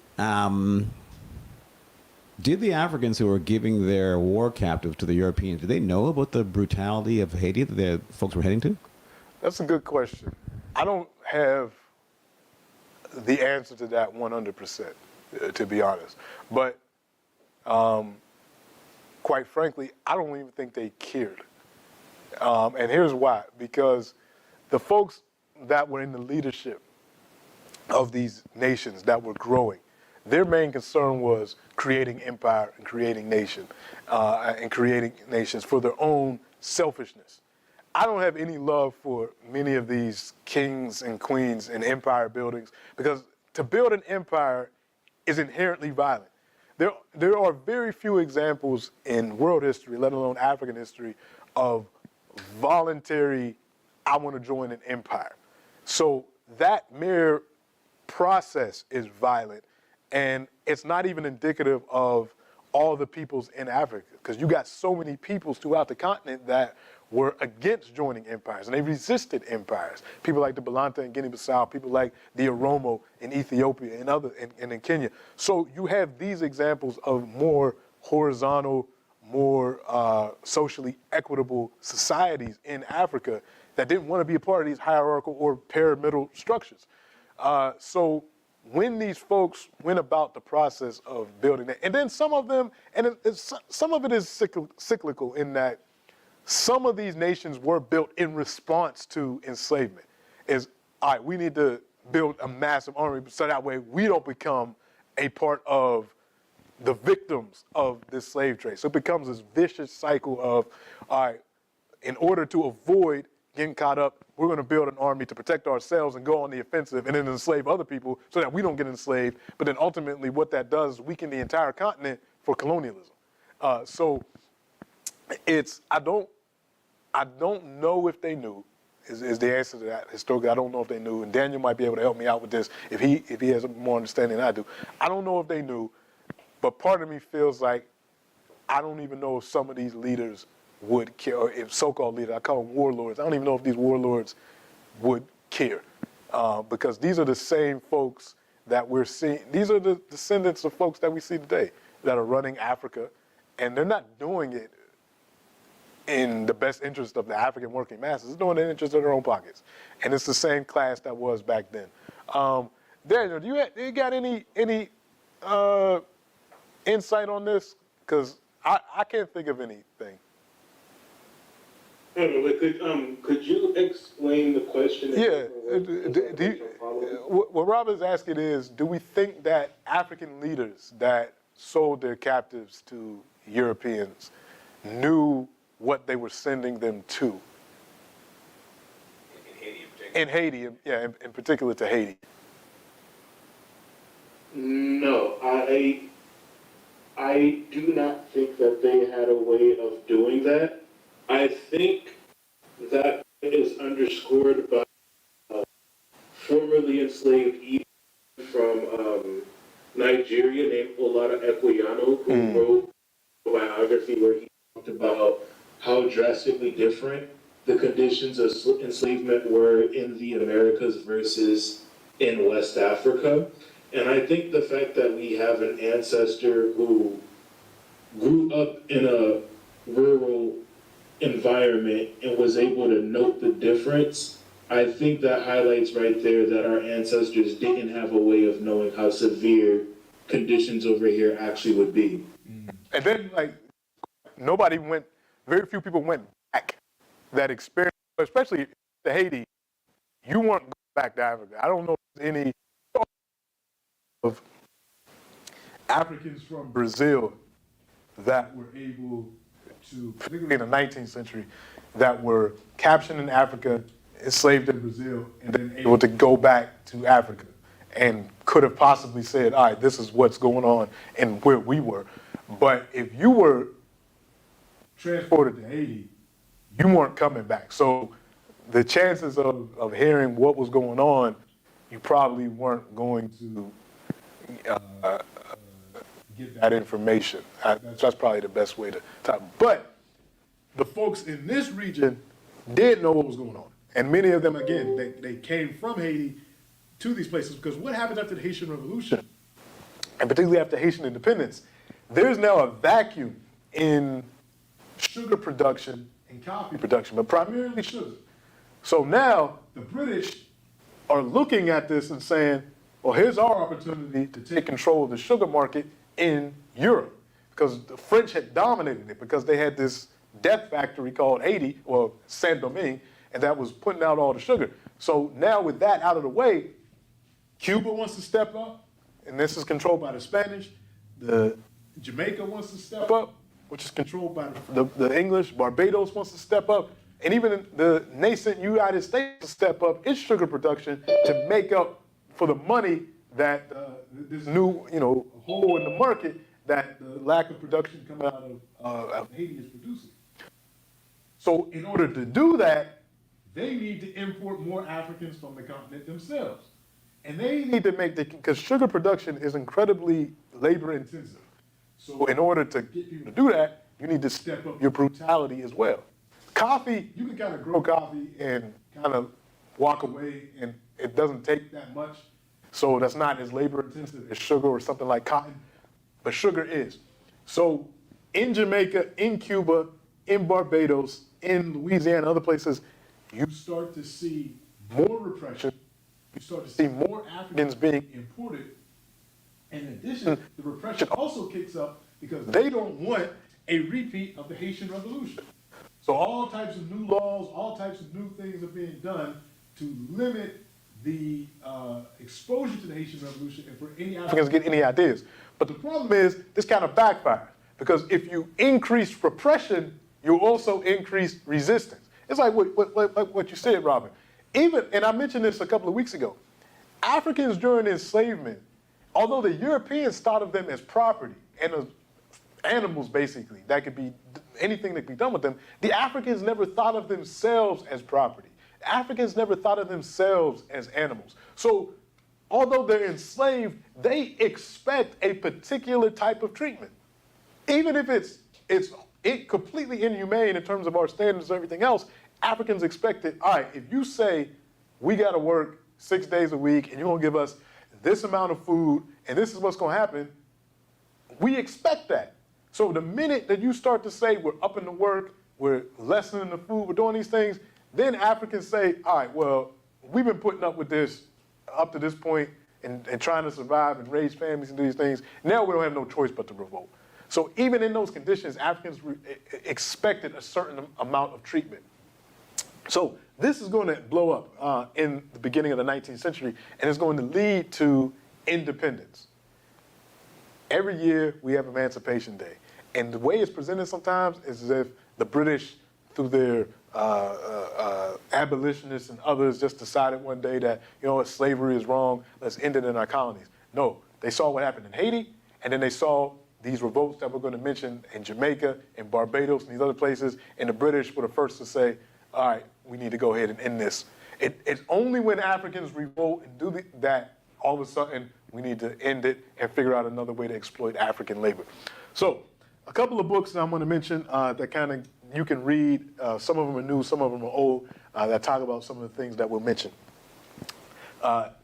did the Africans who were giving their war captive to the Europeans, did they know about the brutality of Haiti that the folks were heading to? That's a good question. I don't have the answer to that 100%, to be honest. But quite frankly, I don't even think they cared. And here's why. Because the folks that were in the leadership of these nations that were growing, their main concern was creating empire and creating nations for their own selfishness. I don't have any love for many of these kings and queens and empire buildings because to build an empire is inherently violent. There are very few examples in world history, let alone African history, of voluntary, I want to join an empire. So that mere process is violent, and it's not even indicative of all the peoples in Africa, because you got so many peoples throughout the continent that were against joining empires, and they resisted empires. People like the Balanta in Guinea-Bissau, people like the Oromo in Ethiopia and in Kenya. So you have these examples of more horizontal, more socially equitable societies in Africa that didn't want to be a part of these hierarchical or pyramidal structures. So when these folks went about the process of building that, and then some of them, and some of it is cyclical in that some of these nations were built in response to enslavement. Is, all right, we need to build a massive army so that way we don't become a part of the victims of this slave trade. So it becomes this vicious cycle of, all right, in order to avoid getting caught up, we're going to build an army to protect ourselves and go on the offensive and then enslave other people so that we don't get enslaved. But then ultimately what that does is weaken the entire continent for colonialism. So it's, I don't know if they knew, is the answer to that. Historically, I don't know if they knew, and Daniel might be able to help me out with this if he has more understanding than I do. I don't know if they knew, but part of me feels like I don't even know if some of these leaders would care, or if so-called leaders, I call them warlords, I don't even know if these warlords would care, because these are the same folks that we're seeing, these are the descendants of folks that we see today that are running Africa, and they're not doing it in the best interest of the African working masses. It's doing it in the interest of their own pockets. And it's the same class that was back then. Daniel, do you got any insight on this? Because I can't think of anything. Could you explain the question? Yeah. What Rob is asking is, do we think that African leaders that sold their captives to Europeans knew what they were sending them to? In Haiti, yeah, in particular to Haiti. No, I do not think that they had a way of doing that. I think that is underscored by formerly enslaved Eden from Nigeria named Olata Equiano, who wrote a biography where he talked about how drastically different the conditions of enslavement were in the Americas versus in West Africa. And I think the fact that we have an ancestor who grew up in a rural environment and was able to note the difference, I think that highlights right there that our ancestors didn't have a way of knowing how severe conditions over here actually would be. And then, like, very few people went back that experience, especially to Haiti. You weren't going back to Africa. I don't know if there's any of Africans from Brazil that were able to, particularly in the 19th century, that were captured in Africa, enslaved in Brazil, and then able to go back to Africa and could have possibly said, all right, this is what's going on and where we were. But if you were transported to Haiti, you weren't coming back. So the chances of hearing what was going on, you probably weren't going to get that information. That's probably the best way to talk. But the folks in this region did know what was going on. And many of them, again, they came from Haiti to these places because what happened after the Haitian Revolution, and particularly after Haitian independence, there's now a vacuum in sugar production and coffee production, but primarily sugar. So now the British are looking at this and saying, well, here's our opportunity to take control of the sugar market in Europe. because the French had dominated it because they had this death factory called Haiti, or Saint-Domingue, and that was putting out all the sugar. So now with that out of the way, Cuba wants to step up, and this is controlled by the Spanish. The Jamaica wants to step up, which is controlled by the English. Barbados wants to step up, and even the nascent United States to step up its sugar production to make up for the money that this new, hole in the market that the lack of production coming out of Haiti is producing. So in order to do that, they need to import more Africans from the continent themselves. And they need to because sugar production is incredibly labor intensive. So in order to get people to do that, you need to step up your brutality as well. Coffee, you can kind of grow coffee and kind of walk away, and it doesn't take that much. So that's not as labor intensive as sugar or something like cotton, but sugar is. So in Jamaica, in Cuba, in Barbados, in Louisiana, other places, you start to see more repression. You start to see more Africans being imported. In addition, the repression also kicks up because they don't want a repeat of the Haitian Revolution. So all types of new laws, all types of new things are being done to limit the exposure to the Haitian Revolution and for any Africans to get any ideas. But the problem is, this kind of backfires, because if you increase repression, you also increase resistance. It's like what you said, Robin. And I mentioned this a couple of weeks ago, Africans during enslavement, although the Europeans thought of them as property and as animals, basically, that could be anything that could be done with them, the Africans never thought of themselves as property. Africans never thought of themselves as animals. So although they're enslaved, they expect a particular type of treatment. Even if it's completely inhumane in terms of our standards and everything else, Africans expect it. All right, if you say we got to work 6 days a week and you're going to give us this amount of food and this is what's going to happen, we expect that. So the minute that you start to say we're upping the work, we're lessening the food, we're doing these things, then Africans say, all right, well, we've been putting up with this up to this point and trying to survive and raise families and do these things. Now we don't have no choice but to revolt. So even in those conditions, Africans expected a certain amount of treatment. So this is going to blow up in the beginning of the 19th century, and it's going to lead to independence. Every year we have Emancipation Day. And the way it's presented sometimes is as if the British, through their abolitionists and others, just decided one day that, slavery is wrong, let's end it in our colonies. No, they saw what happened in Haiti, and then they saw these revolts that we're going to mention in Jamaica, in Barbados, and these other places, and the British were the first to say, all right, we need to go ahead and end this. It's only when Africans revolt and do that, all of a sudden, we need to end it and figure out another way to exploit African labor. So, a couple of books that I'm going to mention that kind of you can read. Some of them are new, some of them are old, that talk about some of the things that we'll mention.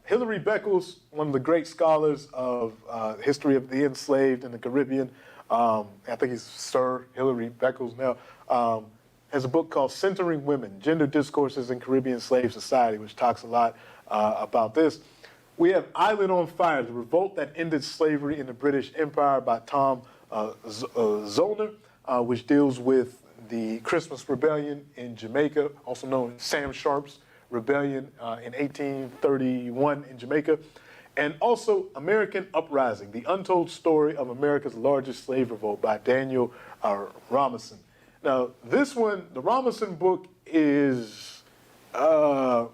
Hilary Beckles, one of the great scholars of history of the enslaved in the Caribbean, I think he's Sir Hilary Beckles now, has a book called Centering Women, Gender Discourses in Caribbean Slave Society, which talks a lot about this. We have Island on Fire, The Revolt That Ended Slavery in the British Empire by Tom Zollner, which deals with the Christmas Rebellion in Jamaica, also known as Sam Sharpe's Rebellion in 1831 in Jamaica, and also American Uprising, The Untold Story of America's Largest Slave Revolt by Daniel Robinson. Now, this one, the Robinson book is one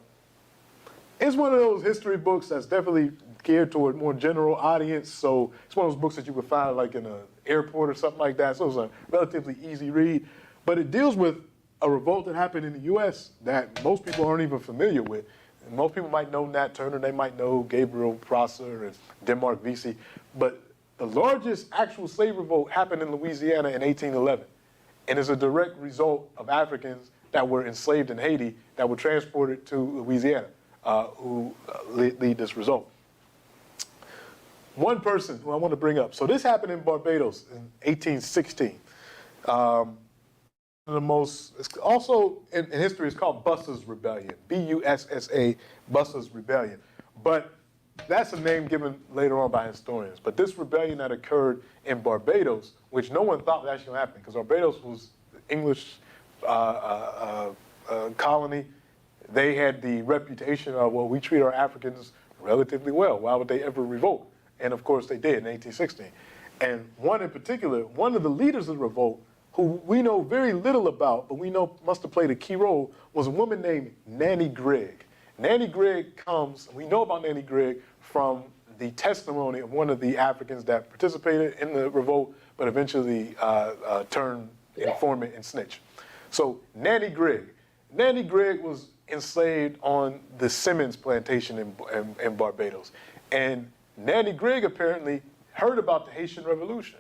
of those history books that's definitely geared toward more general audience. So it's one of those books that you would find like in an airport or something like that. So it's a relatively easy read. But it deals with a revolt that happened in the U.S. that most people aren't even familiar with. And most people might know Nat Turner. They might know Gabriel Prosser and Denmark Vesey. But the largest actual slave revolt happened in Louisiana in 1811. And is a direct result of Africans that were enslaved in Haiti that were transported to Louisiana who lead this result. One person who I want to bring up. So this happened in Barbados in 1816. The most, it's also in history, it's called Buss's Rebellion, B-U-S-S-A, Buss's Rebellion. But that's a name given later on by historians. But this rebellion that occurred in Barbados, which no one thought was actually going to happen, because Barbados was the English colony. They had the reputation of, well, we treat our Africans relatively well. Why would they ever revolt? And of course they did in 1816. And one in particular, one of the leaders of the revolt, who we know very little about, but we know must have played a key role, was a woman named Nanny Gregg. Nanny Gregg we know about Nanny Gregg from the testimony of one of the Africans that participated in the revolt, but eventually turned informant and snitch. So Nanny Gregg was enslaved on the Simmons plantation in Barbados. And Nanny Gregg apparently heard about the Haitian Revolution.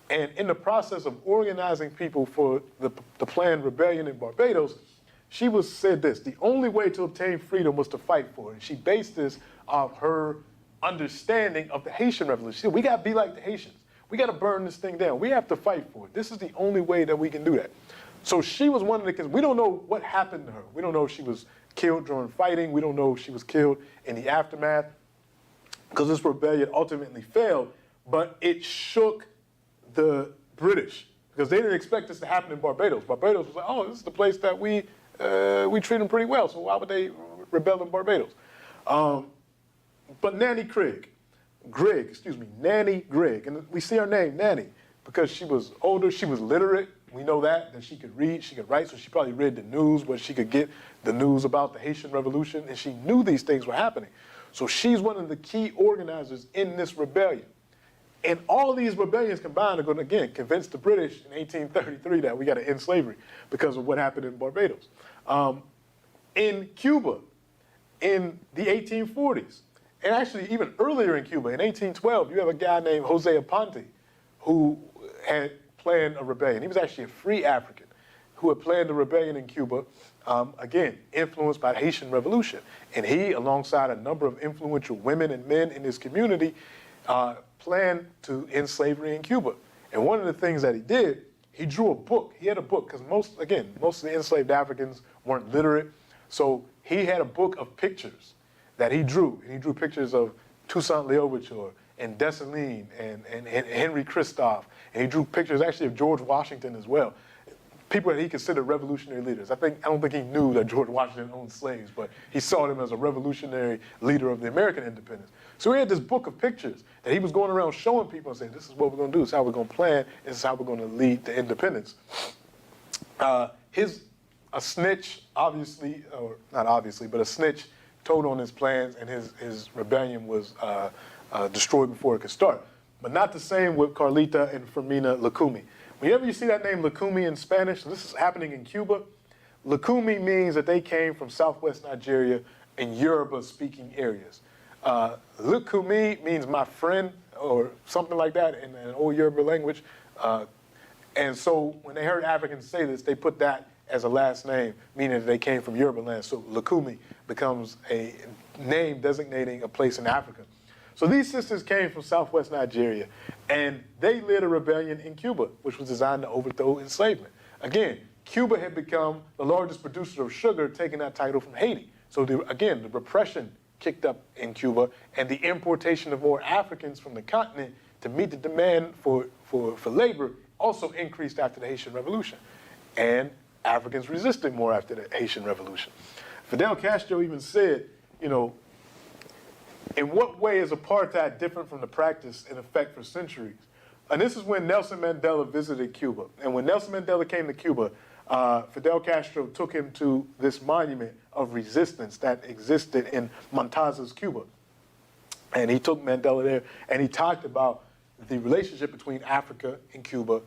And in the process of organizing people for the planned rebellion in Barbados, she said this: the only way to obtain freedom was to fight for it. And she based this off her understanding of the Haitian Revolution. She said, we got to be like the Haitians. We got to burn this thing down. We have to fight for it. This is the only way that we can do that. So she was one of the, we don't know what happened to her. We don't know if she was killed during fighting. We don't know if she was killed in the aftermath, because this rebellion ultimately failed, but it shook the British, because they didn't expect this to happen in Barbados. Barbados was like, oh, this is the place that we treat them pretty well, so why would they rebel in Barbados? But Nanny Gregg, and we see her name, Nanny, because she was older, she was literate. We know that she could read, she could write, so she probably read the news, where she could get the news about the Haitian Revolution, and she knew these things were happening. So she's one of the key organizers in this rebellion. And all these rebellions combined are going to, again, convince the British in 1833 that we got to end slavery because of what happened in Barbados. In Cuba, in the 1840s, and actually even earlier in Cuba, in 1812, you have a guy named Jose Aponte who had planned a rebellion. He was actually a free African who had planned a rebellion in Cuba, again, influenced by the Haitian Revolution. And he, alongside a number of influential women and men in his community, planned to end slavery in Cuba. And one of the things that he did, he drew a book. He had a book, because most of the enslaved Africans weren't literate. So he had a book of pictures that he drew. And he drew pictures of Toussaint L'Ouverture and Dessalines and Henry Christophe. And he drew pictures actually of George Washington as well. People that he considered revolutionary leaders. I don't think he knew that George Washington owned slaves, but he saw them as a revolutionary leader of the American independence. So he had this book of pictures that he was going around showing people and saying, this is what we're going to do, this is how we're going to plan, this is how we're going to lead to independence. A snitch, obviously, or not obviously, but a snitch told on his plans, and his rebellion was destroyed before it could start. But not the same with Carlita and Fermina Lucumi. Whenever you see that name Lucumi in Spanish, this is happening in Cuba, Lucumi means that they came from southwest Nigeria in Yoruba-speaking areas. Lucumi means my friend, or something like that in an old Yoruba language. And so when they heard Africans say this, they put that as a last name, meaning that they came from Yoruba land. So Lucumi becomes a name designating a place in Africa. So these sisters came from southwest Nigeria, and they led a rebellion in Cuba, which was designed to overthrow enslavement. Again, Cuba had become the largest producer of sugar, taking that title from Haiti. So the repression kicked up in Cuba, and the importation of more Africans from the continent to meet the demand for labor also increased after the Haitian Revolution. And Africans resisted more after the Haitian Revolution. Fidel Castro even said, in what way is apartheid different from the practice in effect for centuries? And this is when Nelson Mandela visited Cuba. And when Nelson Mandela came to Cuba, Fidel Castro took him to this monument of resistance that existed in Montaza's Cuba. And he took Mandela there, and he talked about the relationship between Africa and Cuba,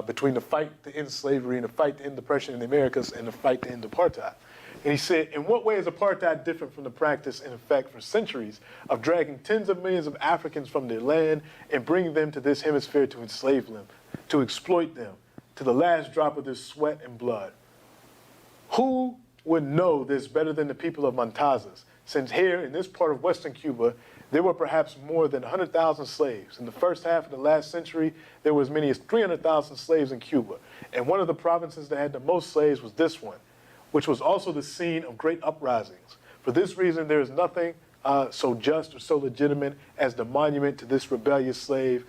between the fight to end slavery and the fight to end oppression in the Americas and the fight to end apartheid. And he said, in what way is apartheid different from the practice in effect for centuries of dragging tens of millions of Africans from their land and bringing them to this hemisphere to enslave them, to exploit them, to the last drop of their sweat and blood? Who would know this better than the people of Montazas, since here in this part of Western Cuba, there were perhaps more than 100,000 slaves. In the first half of the last century, there were as many as 300,000 slaves in Cuba. And one of the provinces that had the most slaves was this one, which was also the scene of great uprisings. For this reason, there is nothing so just or so legitimate as the monument to this rebellious slave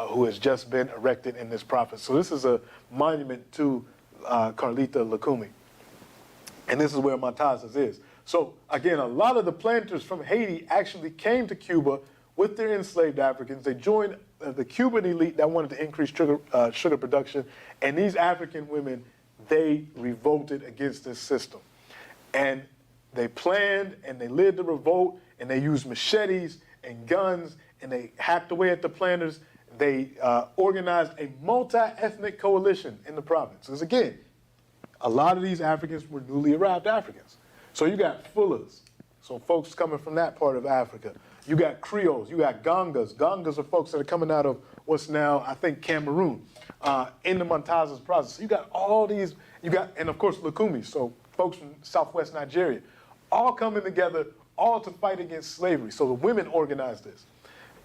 who has just been erected in this province. So this is a monument to Carlita Lukumi. And this is where Matanzas is. So again, a lot of the planters from Haiti actually came to Cuba with their enslaved Africans. They joined the Cuban elite that wanted to increase sugar production. And these African women, they revolted against this system. And they planned and they led the revolt, and they used machetes and guns, and they hacked away at the planters. They organized a multi-ethnic coalition in the province. Because again, a lot of these Africans were newly arrived Africans. So you got Fullers, so folks coming from that part of Africa. You got Creoles, you got Gongas. Gongas are folks that are coming out of what's now, I think, Cameroon, in the Matanzas province. So you got all these, and of course, Lukumi, so folks from southwest Nigeria, all coming together, all to fight against slavery. So the women organized this.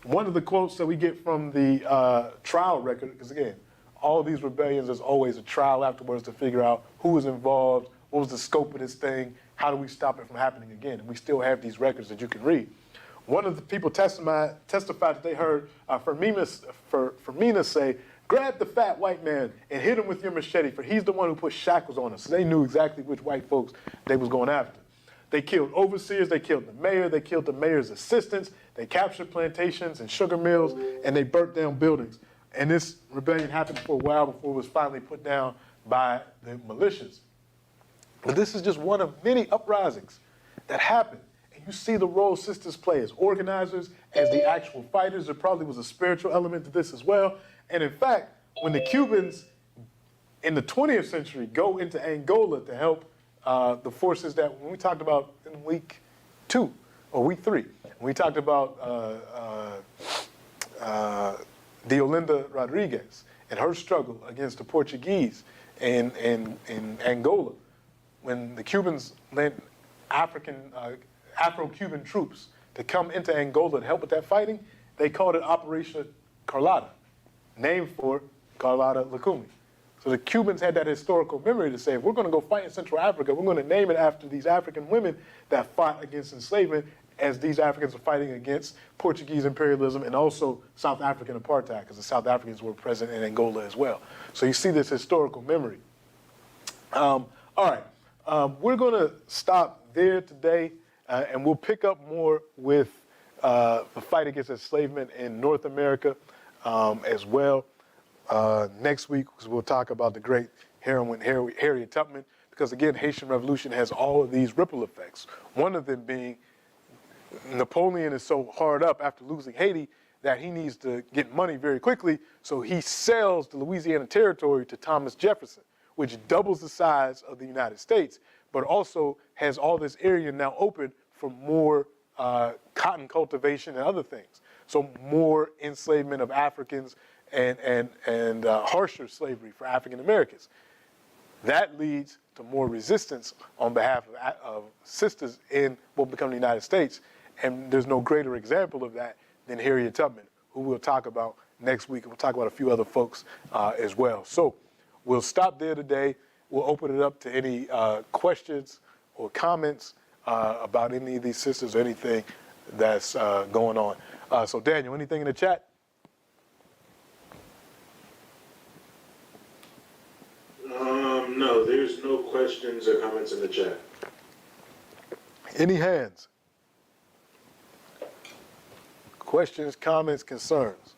One of the quotes that we get from the trial record, because again, all these rebellions, there's always a trial afterwards to figure out who was involved, what was the scope of this thing, how do we stop it from happening again? And we still have these records that you can read. One of the people testified that they heard Firmina say, grab the fat white man and hit him with your machete, for he's the one who put shackles on us. So they knew exactly which white folks they was going after. They killed overseers, they killed the mayor, they killed the mayor's assistants, they captured plantations and sugar mills, and they burnt down buildings. And this rebellion happened for a while before it was finally put down by the militias. But this is just one of many uprisings that happened. And you see the role sisters play as organizers, as the actual fighters. There probably was a spiritual element to this as well. And in fact, when the Cubans in the 20th century go into Angola to help the forces that, when we talked about in week 2 or week 3, when we talked about Deolinda Rodriguez and her struggle against the Portuguese in Angola, when the Cubans lent Afro-Cuban troops to come into Angola to help with that fighting, they called it Operation Carlotta, named for Carlotta Lukumi. So the Cubans had that historical memory to say, if we're going to go fight in Central Africa, we're going to name it after these African women that fought against enslavement, as these Africans are fighting against Portuguese imperialism and also South African apartheid, because the South Africans were present in Angola as well. So you see this historical memory. All right, we're going to stop there today, and we'll pick up more with the fight against enslavement in North America as well. Next week, we'll talk about the great heroine Harriet Tubman, because again, Haitian Revolution has all of these ripple effects. One of them being Napoleon is so hard up after losing Haiti that he needs to get money very quickly, so he sells the Louisiana Territory to Thomas Jefferson, which doubles the size of the United States, but also has all this area now open for more cotton cultivation and other things. So more enslavement of Africans and harsher slavery for African Americans. That leads to more resistance on behalf of sisters in what will become the United States. And there's no greater example of that than Harriet Tubman, who we'll talk about next week. We'll talk about a few other folks as well. So we'll stop there today. We'll open it up to any questions or comments about any of these sisters or anything that's going on. So Daniel, anything in the chat? No, there's no questions or comments in the chat. Any hands? Questions, comments, concerns?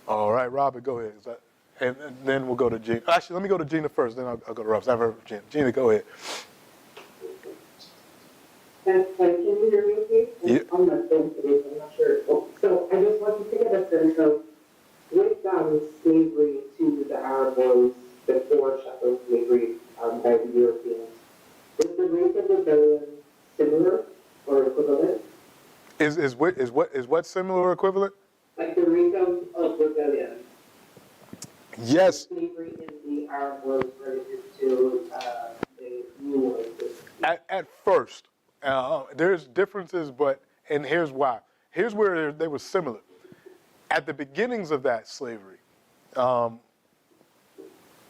All right, Robert, go ahead. And then we'll go to Gina. Actually, let me go to Gina first, then I'll go to Robert. I've heard from Gina. Gina, go ahead. Can you hear me, please? Yeah. I'm not sure. So I just wanted to get a sense of, with slavery to the Arab world before chattel slavery by the Europeans, is the rate of rebellion similar or equivalent? Is what similar or equivalent? Like the rate of rebellion. Yes. Slavery in the Arab world relative to the New World. At first, there's differences, and here's why. Here's where they were similar. At the beginnings of that slavery,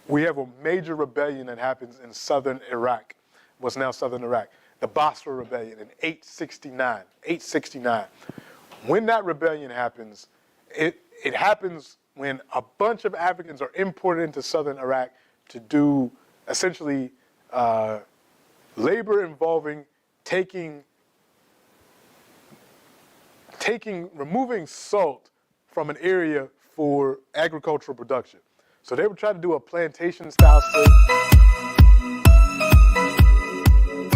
we have a major rebellion that happens in southern Iraq, what's now southern Iraq. the Basra Rebellion in 869. 869. When that rebellion happens, it happens when a bunch of Africans are imported into southern Iraq to do essentially labor involving removing salt from an area for agricultural production. So they were trying to do a plantation style slave.